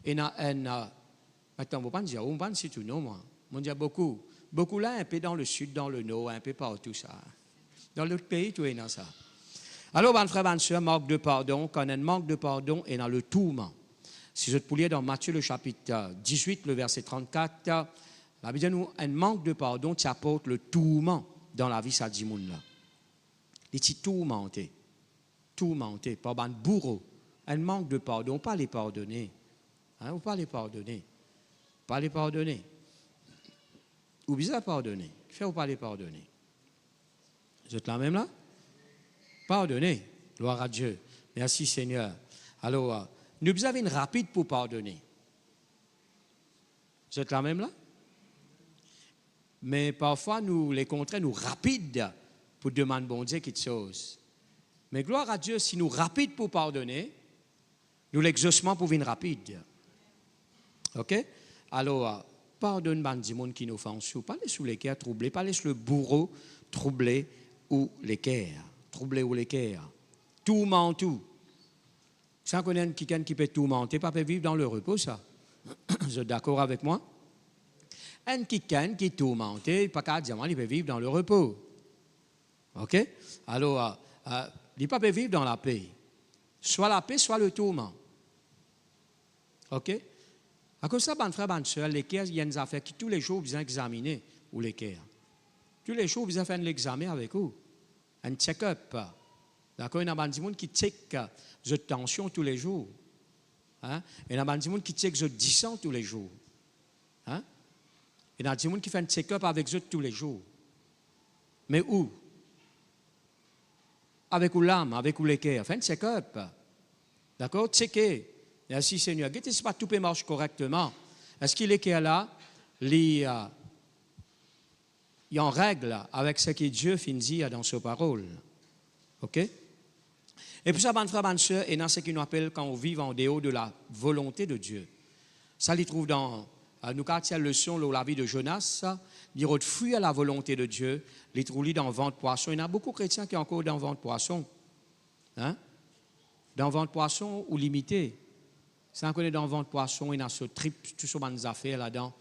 Et Maintenant, on ne va pas dire, on va dire tout, non, moi. On dit beaucoup. Beaucoup là, un peu dans le sud, dans le nord, un peu partout, ça. Dans l'autre pays, tout est dans ça. Alors, mon frère, ma soeur, manque de pardon. Quand un manque de pardon est dans le tourment. Si je te pouliez dans Matthieu, le chapitre 18, le verset 34, la Bible dit nous, un manque de pardon, tu apportes le tourment dans la vie, ça dit moun là. Il est tourmenté. Tourmenté par un bourreau. Un manque de pardon, pas les pardonner. Hein, ou pas les pardonner. Pas les pardonner. Ou bien pardonner. Faire ou pas les pardonner. Vous êtes là même là? Pardonner. Gloire à Dieu. Merci Seigneur. Alors, nous avons une rapide pour pardonner. Vous êtes là même là? Mais parfois, nous, les contraires, nous rapides pour demander bon Dieu quelque chose. Mais gloire à Dieu, si nous rapides pour pardonner, nous l'exaucement pour venir rapide. OK? Alors, pardonne bandi monde qui nous offense, pas les sous les cœurs troublés, pas les sous le bourreau troublé ou les cœurs, troublé ou les cœurs. Tout ment tout. Sans connaître quelqu'un qui peut tout mentir, pas peut vivre dans le repos, ça. Vous êtes d'accord avec moi? Un quelqu'un qui tout mentir, pas qu'à dire, il peut vivre dans le repos. OK? Alors, il ne peut pas vivre dans la paix. Soit la paix, soit le tourment. OK? À cause de ça, mon frère, ma soeur, les cœurs, il y a des affaires qui tous les jours, vous examiner, ou les cœurs. Tous les jours, vous faire un examen avec vous. Un check-up. D'accord? Il y a des gens qui check votre tension tous les jours. Hein? Il y a des gens qui check votre distance tous les jours. Hein? Il y a des gens qui font un check-up avec eux tous les jours. Mais où? Avec l'âme, avec les cœurs. Faites un check-up. D'accord? Checker. Merci Seigneur. Est-ce que pas tout marche correctement? Est-ce qu'il est là? Il est en règle avec ce que Dieu dit dans sa parole. OK? Et puis ça, mon frère, ma soeur, et dans ce qu'il nous appelle quand on vit en dehors de la volonté de Dieu. Ça, il trouve dans nous quand il y a la leçon la vie de Jonas, il fuit à la volonté de Dieu, il trouve dans le ventre poisson. Il y a beaucoup de chrétiens qui sont encore dans le ventre poisson. Hein? Dans le ventre poisson ou limité. Si on connaît dans le ventre poisson, il y a ce trip, tout ce qu'on a fait là-dedans.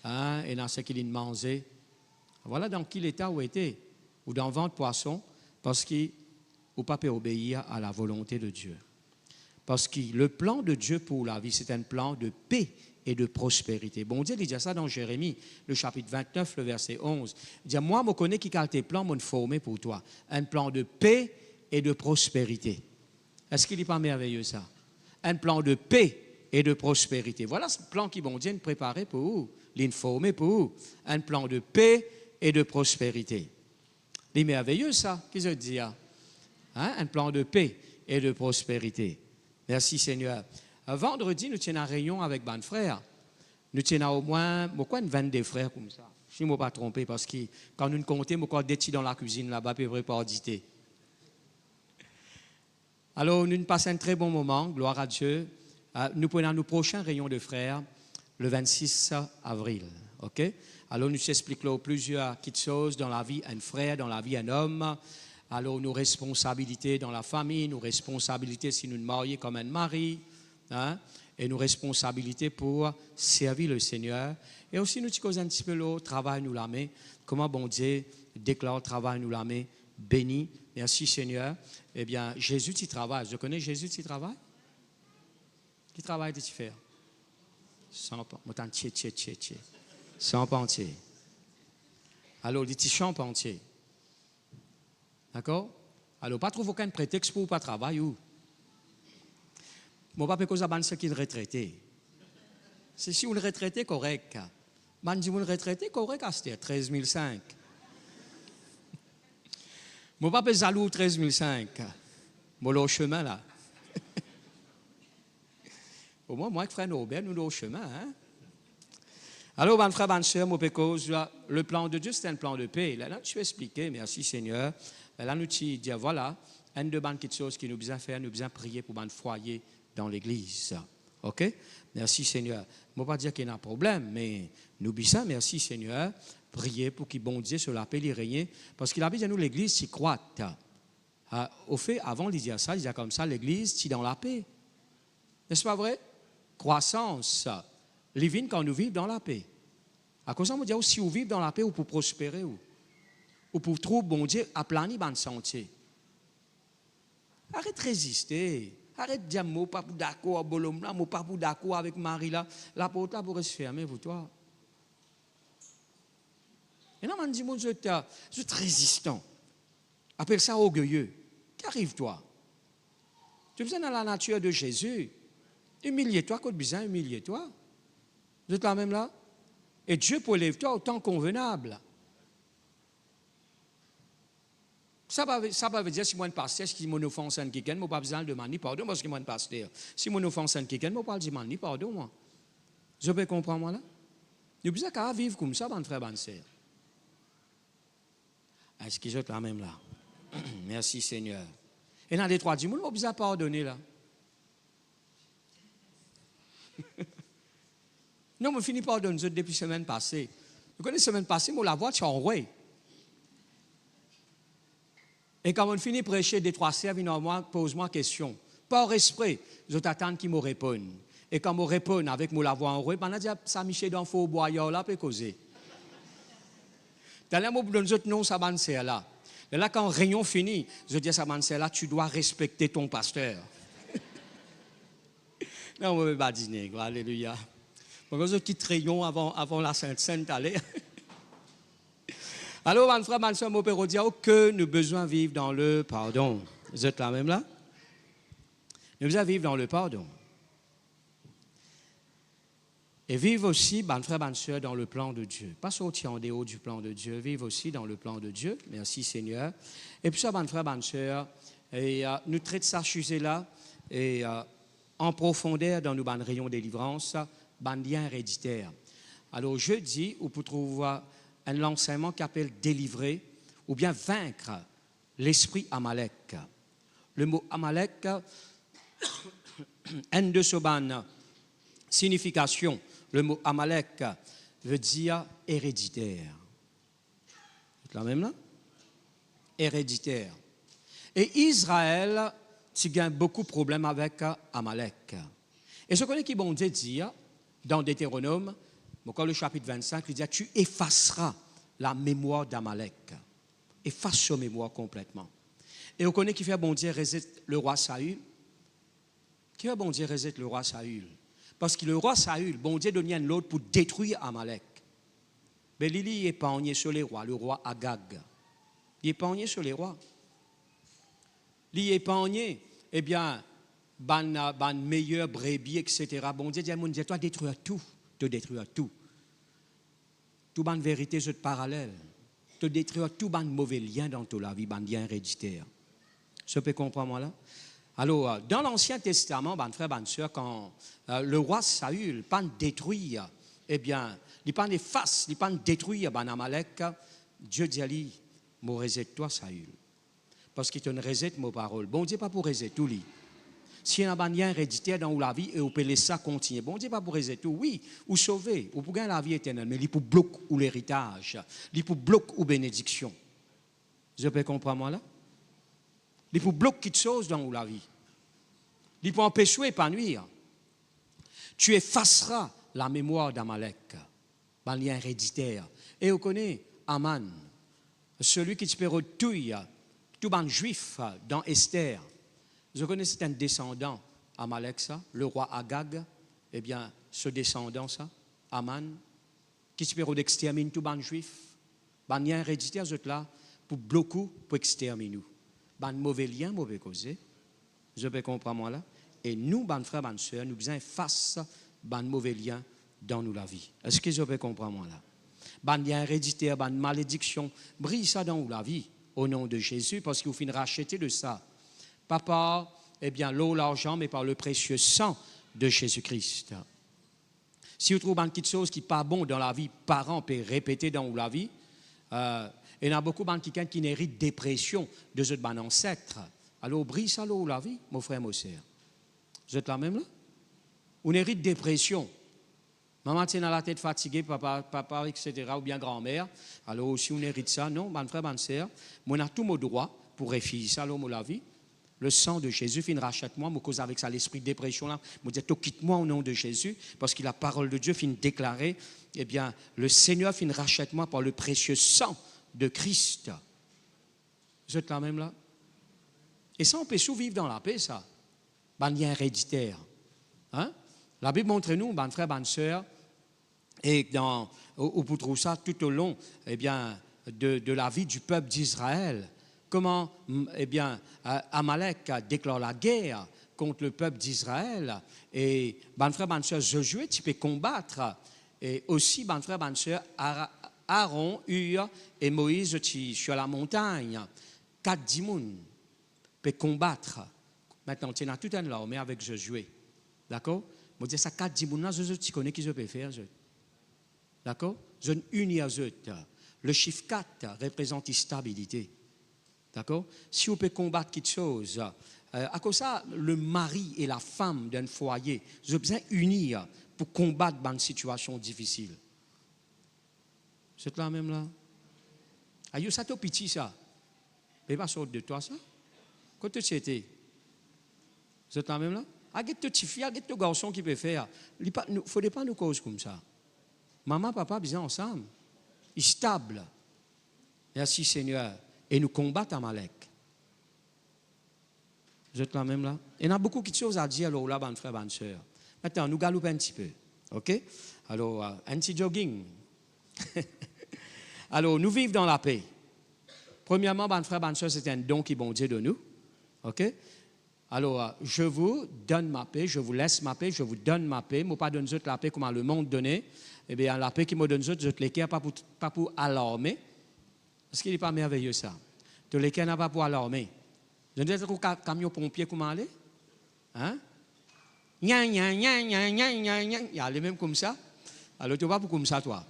Hein? Et dans ce qu'il a mangé. Voilà dans quel état où était. Ou dans le ventre poisson, parce qu'il ne peut pas obéir à la volonté de Dieu. Parce que le plan de Dieu pour la vie, c'est un plan de paix et de prospérité. Bon Dieu, il dit ça dans Jérémie, le chapitre 29, le verset 11. Il dit, moi, je connais qui a tes plans, m'ont formé pour toi. Un plan de paix et de prospérité. Est-ce qu'il n'est pas merveilleux ça? Un plan de paix et de prospérité. Voilà ce plan qui, bon Dieu, nous préparait pour vous, l'informer pour vous. Un plan de paix et de prospérité. C'est merveilleux ça, qu'est-ce que je dis? Hein? Un plan de paix et de prospérité. Merci Seigneur. Vendredi, nous tenons un réunion avec mon frère. Nous tenons au moins, pourquoi une 22 frères comme ça? Je ne me pas trompé parce que quand nous comptons, nous avons des petits dans la cuisine là-bas, puis préparer d'idées. Alors, nous passons un très bon moment, gloire à Dieu. Nous prenons nos prochains réunions de frères le 26 avril. OK? Alors, nous expliquons plusieurs petites choses dans la vie un frère, dans la vie un homme. Alors, nos responsabilités dans la famille, nos responsabilités si nous nous marions comme un mari. Hein? Et nos responsabilités pour servir le Seigneur. Et aussi, nous disons un petit peu le travail, nous la met. Comment bon Dieu déclare travail, nous la met. Béni. Merci Seigneur. Eh bien, Jésus, tu travailles. Je connais Jésus, tu travailles? Qui travaille, tu fais? Sans entier. Sans entier. Alors, il dit entier. D'accord? Alors, pas trouver aucun prétexte pour ne pas travailler ou? Mon papa cause à ce qui est retraité. C'est si on est retraité correct. Man dit on retraité correct c'était 13 500. Mon papa jaloux 13 500. Mon au chemin là. Au moins moi frère Norbert nous au chemin hein. Alors mon frère ma soeur mon cause le plan de Dieu c'est un plan de paix. Là tu expliquer merci Seigneur. Là nous tu dire voilà une de bonnes choses qui nous besoin faire nous besoin prier pour un foyer dans l'église. OK? Merci Seigneur. Je ne veux pas dire qu'il y a un problème, mais nous disons merci Seigneur. Prier pour qu'il bon Dieu sur la paix, il règne. Parce qu'il a dit à nous, l'église, s'y croît. Au fait, avant de dire ça, il disait comme ça, l'église, c'est dans la paix. N'est-ce pas vrai? Croissance. Les vignes quand nous vivons dans la paix. À cause de ça, on dit, si vous vivez dans la paix, ou pour prospérer, ou pour trouver bon Dieu, à planir dans le sentier. Arrête de résister. Arrête de dire, moi, pas pour d'accord, bolom là, moi, pas pour d'accord avec Marie là. La porte là pourrait se fermer, vous, toi. Et non, on dit, moi, je suis résistant. Appelle ça orgueilleux. Qu'arrive-toi? Tu es besoin dans la nature de Jésus. Humilie-toi, quand tu besoin, humilie-toi. Vous êtes là même là? Et Dieu pour élève-toi au temps convenable. Ça veut dire si moi un pasteur, si mon offense un quelqu'un, moi pas besoin de demander pardon parce que moi un pasteur. Si mon offense un quelqu'un, moi pas demander pardon moi. Je peux comprendre moi là? Nous besoin qu'à vivre comme ça, mon frère, bonne sœur. Est-ce qu'ils sont là même là? Merci Seigneur. Et dans les trois du monde, on besoin pardonner là. Non, je finis par donner depuis la semaine passée. Vous connaissez la semaine passée, moi la voix, tu en roi. Et quand on finit de prêcher, des trois sœurs viennent à moi, pose-moi une question. Par esprit, je t'attends qu'ils me répondent. Et quand je réponds avec la voix en roi, je dis, ça Michel dans faux boyau là, peut causer. D'ailleurs, je donne autres noms, ça va là. Et là, quand réunion finit, je dis à ça là, tu dois respecter ton pasteur. Non, on ne va pas dîner, alléluia. Donc, on quitte rayon avant la Sainte-Sainte allez. Alors, mon frère, ma soeur, mon père, on dit que nous besoin vivre dans le pardon. Vous êtes là même là? Nous besoin vivre dans le pardon. Et vivre aussi, mon frère, ma soeur, dans le plan de Dieu. Pas sortir en dehors du plan de Dieu, vivre aussi dans le plan de Dieu. Merci Seigneur. Et puis ça, mon frère, ma soeur, et nous traitons ça chez là, et en profondeur dans nos rayons de délivrance, lien héréditaire. Alors jeudi, on peut trouver un enseignement qui appelle délivrer ou bien vaincre l'esprit Amalek. Le mot Amalek, une de ses significations, le mot Amalek veut dire héréditaire. C'est la même là? Héréditaire. Et Israël, tu as beaucoup de problèmes avec Amalek. Et ce qu'on est qui bon Dieu dit, dans Deutéronome, quand le chapitre 25, il dit, tu effaceras la mémoire d'Amalek. Efface sa mémoire complètement. Et on connaît qui fait bon Dieu résister le roi Saül. Qui fait bon Dieu résister le roi Saül? Parce que le roi Saül, bon Dieu donnait un autre pour détruire Amalek. Mais il est épargné sur les rois, le roi Agag. Il est épargné sur les rois. Il est épargné, eh bien, ban meilleur brebis, etc. Bon Dieu dit à mon Dieu, toi détruire tout, te détruire tout. Tout ban vérité, je te parallèle. Te détruire tout ban mauvais lien dans ta vie, ban lien héréditaire. Je peux comprendre moi là? Alors, dans l'Ancien Testament, ban frère, ban soeur, quand le roi Saül pas détruire, eh bien, il pas efface, il pas détruire ban Amalek, Dieu dit à lui, moi résette toi Saül. Parce qu'il te résette mes paroles. Bon Dieu pas pour résetter tout lui. Si on a un lien héréditaire dans la vie et on peut laisser ça continuer. Bon Dieu pas pour résetter tout. Oui, ou sauver, ou pour gagner la vie éternelle, mais il pour bloquer ou l'héritage, il pour bloquer ou bénédiction. Je peux comprendre moi là? Il pour bloquer quelque chose dans la vie. Il pour empêcher épanouir. Tu effaceras la mémoire d'Amalek, un lien héréditaire. Et on connaît Aman, celui qui te peut retouiller tout ban juif dans Esther. Je connais c'est un descendant Amalek ça, le roi Agag, eh bien ce descendant ça, Aman, qui se peut d'exterminer tout ban juif, ban lien héréditaire je là pour bloquer, pour exterminer nous. Ban mauvais lien, mauvais causé. Je peux comprendre moi là. Et nous, ban frères, ban sœurs, nous besoin face ban mauvais lien dans nous la vie. Est-ce que je peux comprendre moi là? Ban lien héréditaire, ban malédiction, brille ça dans la vie. Au nom de Jésus, parce qu'il vous finira racheter de ça. Pas par, eh bien, l'eau, l'argent, mais par le précieux sang de Jésus-Christ. Si vous trouvez une petite chose qui n'est pas bon dans la vie, parents peuvent répéter dans la vie, il y en a beaucoup qui héritent dépression de ce ban ancêtre. Alors, brille ça l'eau, la vie, mon frère, mon sœur. Vous êtes là même là? On hérite dépression. Maman tient dans la tête fatiguée, papa, etc., ou bien grand-mère. Alors, si on hérite ça, non, mon frère, mon sœur, moi, on a tout mon droit pour réfugier ça, l'homme, la vie. Le sang de Jésus, fin rachète-moi, me cause avec ça l'esprit de dépression là, me dit, quitte-moi au nom de Jésus, parce que la parole de Dieu fin déclarer, eh bien, le Seigneur fin rachète-moi par le précieux sang de Christ. Vous êtes là même là? Et ça, on peut vivre dans la paix, ça. Ben, lien héréditaire. Hein? La Bible montre nous, ben, frères, ben, sœurs, et on peut trouver ça tout au long, eh bien, de la vie du peuple d'Israël. Comment, eh bien, Amalek déclare la guerre contre le peuple d'Israël. Et, ben, frères, ben, sœurs, Josué, tu peux combattre. Et aussi, ben, frères, ben, sœurs, Aaron, Hur et Moïse, sur la montagne. 4 dimoun peuvent combattre. Maintenant, tu as tout un l'armée avec Josué. D'accord? Je dis ça, 4 dimoun, tu connais qui je peux faire. D'accord? Je unis à eux. Le chiffre 4 représente la stabilité. D'accord? Si on peut combattre quelque chose, à cause de ça, le mari et la femme d'un foyer, ils ont besoin d'unir pour combattre une situation difficile. C'est là même là? Aïe, ça t'es petit ça. Mais pas sortir de toi ça. Quand tu étais, c'est là même là? Aïe, tu petite fille, aïe, tu garçon qui peut faire. Il ne faudrait pas nous causer comme ça. Maman, papa, bien ensemble. Ils sont stables. Merci Seigneur. Et nous combattons Amalek. Vous êtes là même là? Il y a beaucoup de choses à dire alors là, bonne frère, bonne soeur. Maintenant, nous galopons un petit peu. OK? Alors, un petit jogging. Alors, nous vivons dans la paix. Premièrement, bonne frère, bonne soeur, c'est un don qui bon Dieu de nous. OK? Alors, je vous donne ma paix, je vous laisse ma paix, je vous donne ma paix. Je ne pas donner la paix comme le monde donnait. Eh bien, la paix qui me donne, je te l'éclaire pas pour alarmer. Est-ce qu'il n'est pas merveilleux ça? Tu l'éclaire n'a pas pour alarmer. Je ne sais pas camion pompier comment aller? Hein? Il y a les mêmes comme ça. Alors, tu ne vas pas comme ça, toi.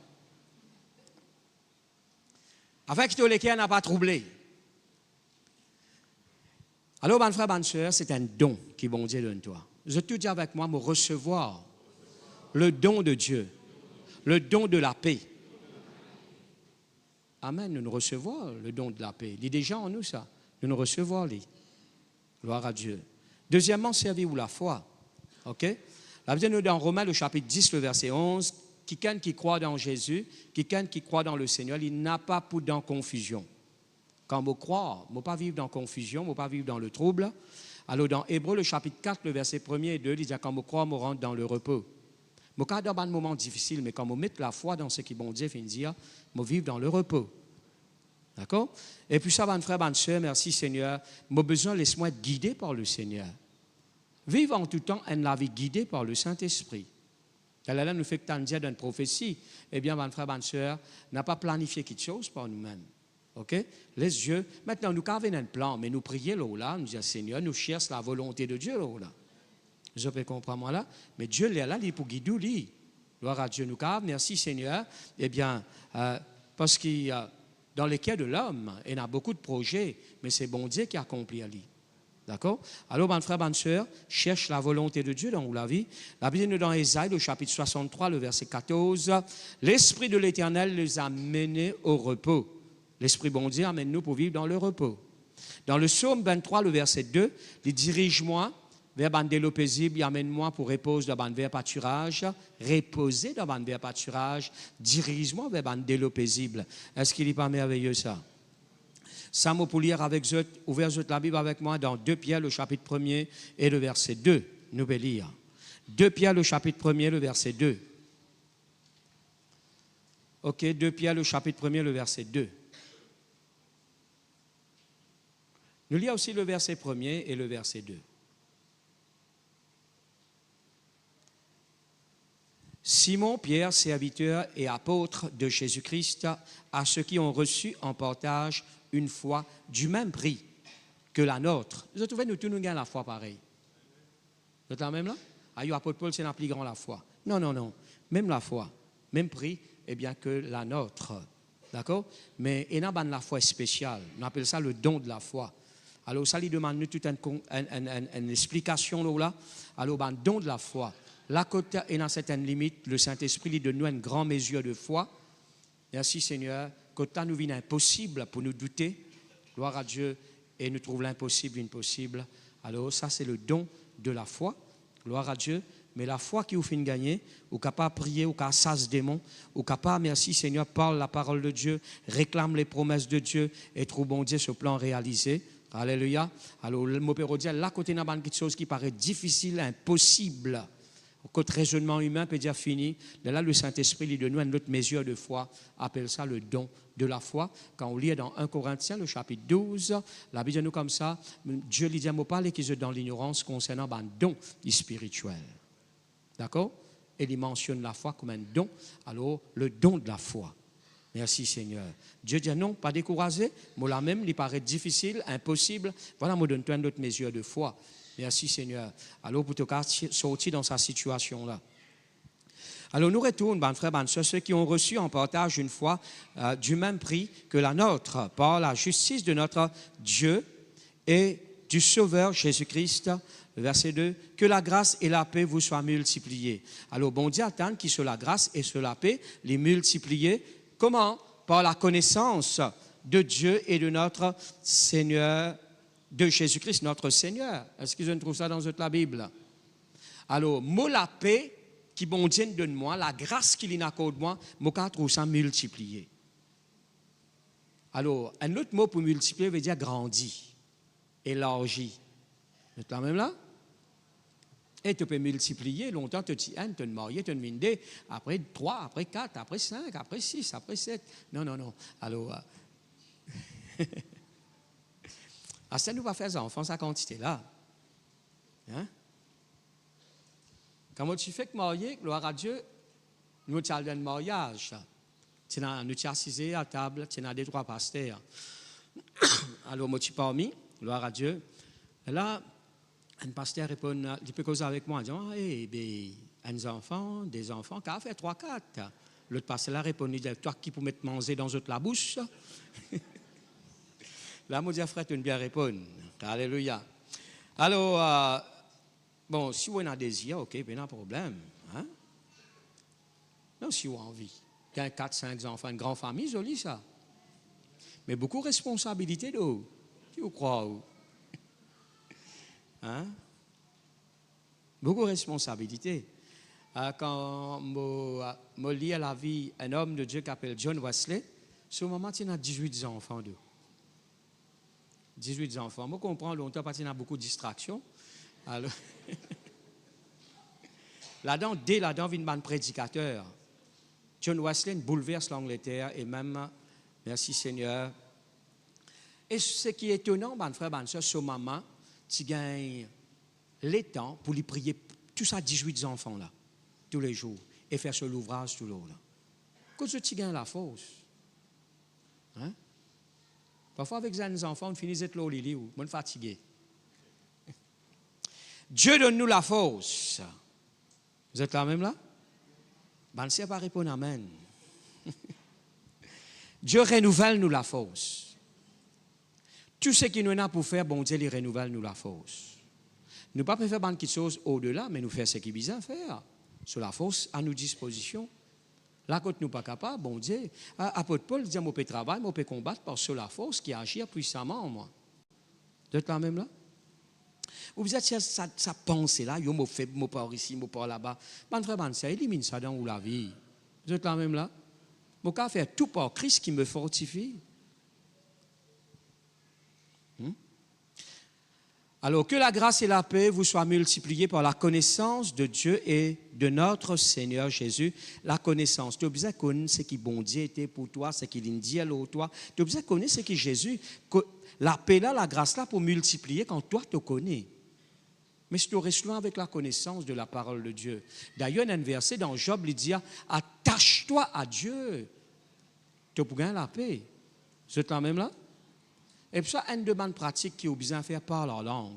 Afin que tu l'éclaire n'a pas troublé. Alors, mon frère, bonne soeur, c'est un don qui bon Dieu donne toi. Je te dis avec moi, me recevoir le don de Dieu, le don de la paix. Amen, nous recevons le don de la paix. Il est déjà en nous, ça. Nous recevons les. Gloire à Dieu. Deuxièmement, servir la foi. OK? La Bible nous dit dans Romains, le chapitre 10, le verset 11, quelqu'un qui croit dans Jésus, quelqu'un qui croit dans le Seigneur, il n'a pas pour dans confusion. Quand je crois, je ne pas vivre dans confusion, je ne pas vivre dans le trouble. Alors, dans Hébreux, le chapitre 4, le verset 1 et 2, il dit quand je crois, je rentre dans le repos. Je suis dans un moment difficile, mais quand je mets la foi dans ce qui bon Dieu fait dire, je vivre dans le repos. D'accord? Et puis ça, mon frère, bonne soeur, merci Seigneur. J'ai besoin, laisse-moi être guidé par le Seigneur. Vivre en tout temps une vie guidée par le Saint-Esprit. Là, nous fait que tu as dit d'une prophétie. Eh bien, mon frère, bonne soeur, n'a pas planifié quelque chose par nous-mêmes. OK? Les yeux. Maintenant, nous avons un plan, mais nous prions là, nous disons, Seigneur, nous cherchons la volonté de Dieu là. Je peux comprendre moi là, mais Dieu est là, il est pour guider lui. Gloire à Dieu, nous avons. Merci Seigneur. Eh bien, parce que dans les cas de l'homme, il y a beaucoup de projets, mais c'est bon Dieu qui accomplit à lui. D'accord? Alors, mon frère, bonne soeur, cherche la volonté de Dieu dans la vie. La Bible nous dans Ésaïe, le chapitre 63, le verset 14. L'Esprit de l'Éternel les a menés au repos. L'Esprit bon Dieu amène nous pour vivre dans le repos. Dans le psaume 23, le verset 2, il dirige-moi vers bandelo paisible, amène-moi pour reposer dans ban vers pâturage, reposer dans ban vers pâturage, dirige-moi vers bandelo paisible. Est-ce qu'il n'est pas merveilleux ça? Ça m'a pour lire avec eux, ouvert la Bible avec moi dans 2 Pierre, le chapitre 1er et le verset 2. Nous allons lire. 2 Pierre, le chapitre 1er, le verset 2. OK, 2 Pierre, le chapitre 1er, le verset 2. Nous lisons aussi le verset 1er et le verset 2. Simon, Pierre, serviteur et apôtre de Jésus-Christ, à ceux qui ont reçu en partage une foi du même prix que la nôtre. Vous trouvez, nous tous nous gagnons la foi pareil. Vous êtes là même là? Ah, apôtre Paul, c'est la plus grande la foi. Non, non, non. Même la foi, même prix, eh bien que la nôtre. D'accord? Mais il y a la foi spéciale. On appelle ça le don de la foi. Alors, ça lui demande toute une explication là. Alors, le don de la foi. Là, côté et dans certaines limites, le Saint-Esprit lui donne nous une grande mesure de foi. Merci Seigneur. Côté nous vient impossible pour nous douter. Gloire à Dieu. et nous trouve l'impossible impossible. Alors ça, c'est le don de la foi. Gloire à Dieu. Mais la foi qui vous fait gagner, ou capable de prier, ou capable de chasser démons, ou capable, merci Seigneur, parle la parole de Dieu, réclame les promesses de Dieu et trouve bon Dieu ce plan réalisé. Alléluia. Alors, le mot peut dire, là, côté n'a pas quelque chose qui paraît difficile, impossible. Côté raisonnement humain peut dire fini. Là, le Saint-Esprit, lui donne une autre mesure de foi, appelle ça le don de la foi. Quand on lit dans 1 Corinthiens, le chapitre 12, la Bible dit nous comme ça, Dieu lui dit à moi parler qu'ils sont dans l'ignorance concernant un don spirituel. D'accord? Et il mentionne la foi comme un don. Alors, le don de la foi. Merci Seigneur. Dieu dit non, pas découragé. Moi là même, il paraît difficile, impossible. Voilà, moi donne-toi une autre mesure de foi. Merci Seigneur. Alors, pour te sortir dans sa situation-là. Alors, nous retournons, ben frères, ben sœurs, ceux qui ont reçu en partage une foi du même prix que la nôtre, par la justice de notre Dieu et du Sauveur Jésus-Christ. Verset 2, que la grâce et la paix vous soient multipliées. Alors, bon Dieu attend qu'il soit la grâce et sur la paix, les multiplier. Comment? Par la connaissance de Dieu et de notre Seigneur, de Jésus-Christ, notre Seigneur. Est-ce que je ne trouve ça dans la Bible? Alors, mot la paix qui bon Dieu donne moi, la grâce qu'il accorde moi, je trouve ça multiplié. Alors, un autre mot pour multiplier veut dire grandi, élargi. Vous êtes là même là? Et tu peux multiplier, longtemps tu te marié, tu te mindé, après 3, après 4, après 5, après 6, après 7. Non, non, non. Alors, ça nous va faire ça, enfants, sa quantité là. Hein? Comment tu fais que marier, gloire à Dieu, nous avons un mariage. Nous avons assisé à table, nous avons 2-3 pasteurs. Alors, moi, tu parmi, gloire à Dieu. Et là, un pasteur répond, il peut causer avec moi, en disant, des enfants, qui a fait 3-4. L'autre pasteur là répond, toi qui peux mettre manger dans la bouche. Là, mon Dieu, frère, tu bien répondre. Alléluia. Alors, bon, si vous avez un désir, ok, pas de problème. Hein? Non, si vous avez envie. 4-5 enfants, une grande famille, joli ça. Mais beaucoup de responsabilités, d'où? Qui vous croit? Hein? Beaucoup de responsabilités. Quand je lis à la vie un homme de Dieu qui s'appelle John Wesley, ce moment, il y a 18 enfants. 18 enfants. Je comprends longtemps parce qu'il y a beaucoup de distractions. Alors, là-dedans, dès là-dedans, vient un prédicateur. John Wesley bouleverse l'Angleterre et même, merci Seigneur. Et ce qui est étonnant, mon frère, ma soeur, ce moment, tu gagnes les temps pour lui prier tous ces 18 enfants-là, tous les jours, et faire sur l'ouvrage tout l'eau. Quand tu gagnes la force. Hein? Parfois, avec les enfants, on finit d'être là au lit, on est fatigué. Dieu donne-nous la force. Vous êtes là même là? Ben, ne sait pas répondre amen. Dieu renouvelle nous la force. Tout ce qui nous a pour faire, bon Dieu, il renouvelle nous la force. Nous ne pouvons pas faire quelque chose au-delà, mais nous faire ce qui est besoin faire. Sur la force à nos dispositions. Là, quand nous ne sommes pas capables, bon Dieu, apôtre Paul dit, moi, je peux travailler, moi, je peux combattre par sur la force qui agit puissamment en moi. Vous êtes là même là? Ou vous êtes sa pensée là, yo, moi, fait, moi, par ici, moi, par là-bas. Mon frère, ça élimine ça dans la vie. Vous êtes là même là? Moi, je faire tout par Christ qui me fortifie. Alors, que la grâce et la paix vous soient multipliées par la connaissance de Dieu et de notre Seigneur Jésus. La connaissance. Tu as besoin de connaître ce qui bon Dieu était pour toi, ce qu'il dit à toi. Tu as besoin de connaître ce qui Jésus. La paix là, la grâce là, pour multiplier quand toi tu connais. Mais si tu restes loin avec la connaissance de la parole de Dieu. D'ailleurs, il y a un verset dans Job, il dit, attache-toi à Dieu. Tu peux gagner la paix. Vous êtes là même là? Et puis ça, une demande pratique qui est besoin de faire parler en langue.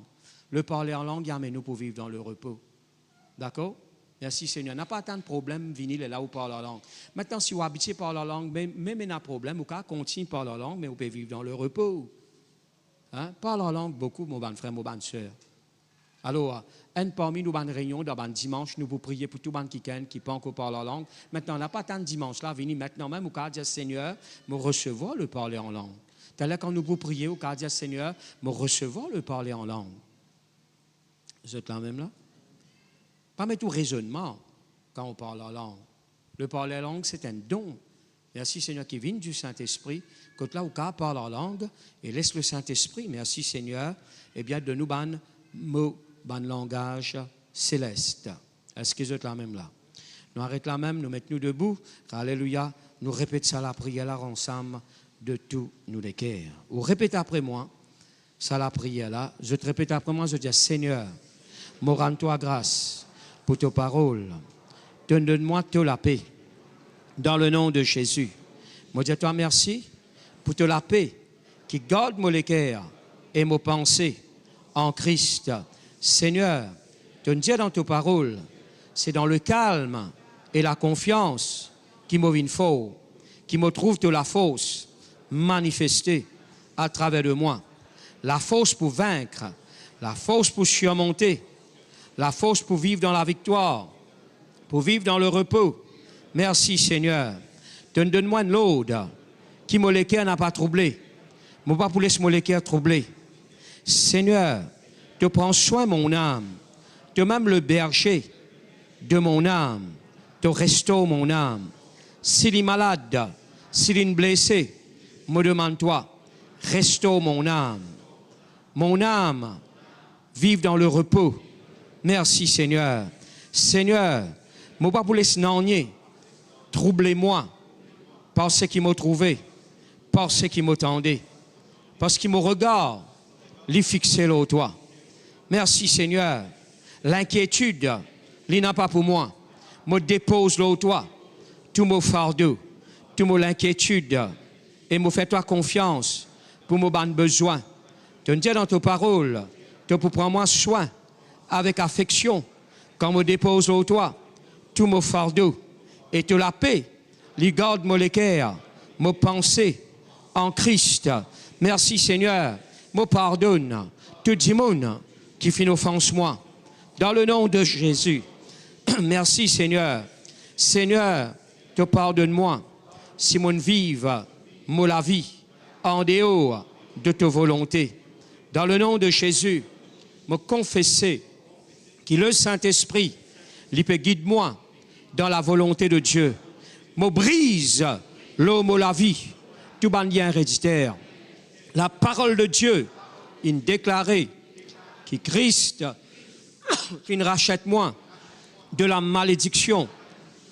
Le parler en langue, il amène nous pour vivre dans le repos. D'accord? Merci Seigneur. On n'a pas tant de problème, venir là où parle en langue. Maintenant, si vous habitez par la langue, même il y a un problème, vous pouvez continuer par la langue, mais vous pouvez vivre dans le repos. Hein? Parle en langue beaucoup, mon bon frère, mon bonne soeur. Alors, parmi nous, dans réunion, dans dimanche, nous vous prier pour tout le monde qui ne pas encore parler en langue. Maintenant, on n'a pas tant de dimanche là, venir maintenant même, vous pouvez dire Seigneur, me recevoir le parler en langue. T'as là quand nous vous prier au cas Seigneur, me recevoir le parler en langue. Vous êtes là même là? Pas mettre tout raisonnement quand on parle en langue. Le parler en langue, c'est un don. Merci Seigneur qui vient du Saint-Esprit. Quand là, au cas parle en langue et laisse le Saint-Esprit. Merci Seigneur. Eh bien, de nous ban mots, ban langage céleste. Est-ce que vous êtes là même là? Nous arrêtons là même, nous mettons nous debout. Alléluia. Nous répétons ça la prière là ensemble de tous nous les cœurs. Ou répétez après moi, ça la prière là. Je te répète après moi, je dis Seigneur, me rends-toi grâce pour tes paroles. Donne-moi toute la paix. Dans le nom de Jésus. Moi, dis toi merci pour toute la paix qui garde mon cœur et mes pensées en Christ. Seigneur, tu nous dis dans tes paroles, c'est dans le calme et la confiance qui me vient fort, qui me trouve de la force manifestée à travers de moi. La force pour vaincre, la force pour surmonter, la force pour vivre dans la victoire, pour vivre dans le repos. Merci Seigneur. Donne-moi une l'aude qui mon cœur n'a pas troublé. Je ne pas pour laisser mon cœur troubler. Seigneur, tu prends soin de mon âme. Tu même le berger de mon âme. Tu restaures mon âme. S'il est malade, s'il est blessé, me demande-toi, restaure mon âme. Mon âme, vive dans le repos. Merci Seigneur. Seigneur, je ne pas pour laisser n'ennier. Troublez-moi par ce qui m'a trouvé, par ce qui m'attendait, parce qu'il me regarde, les fixer là toi. Merci Seigneur. L'inquiétude, il n'a pas pour moi. Me dépose là toi. Tout mon fardeau, tout mon inquiétude, et me fais toi confiance pour mon besoin. Tu me dis dans tes paroles, tu peux prendre moi soin avec affection quand me dépose là toi. Tout mon fardeau. Et te la paix, les garde mon cœur, mes pensées en Christ. Merci Seigneur, me pardonne tout démon qui fait offense moi. Dans le nom de Jésus. Merci Seigneur. Seigneur, te pardonne-moi si mon vive, mon la vie en dehors de ta volonté. Dans le nom de Jésus, me confesser que le Saint-Esprit, il peut guider moi dans la volonté de Dieu. Me brise l'homme la vie, tout bandien héréditaire. La parole de Dieu, il déclaré que Christ, il rachète moi de la malédiction,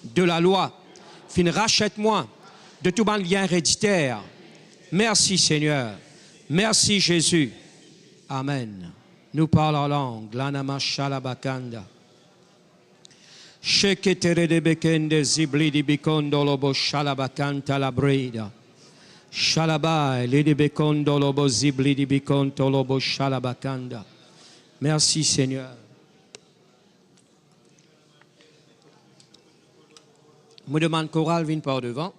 de la loi, il rachète moi de tout bandien héréditaire. Merci Seigneur. Merci Jésus. Amen. Nous parlons en langue. Lanama shalabakanda. Sheketere de bekende zibli di bikondo lobo shalabakanta la breda. Shalabai li di bikondo lobo zibli di bikonto lobo shalabakanda. Merci Seigneur. Je me demande chorale, viens par devant.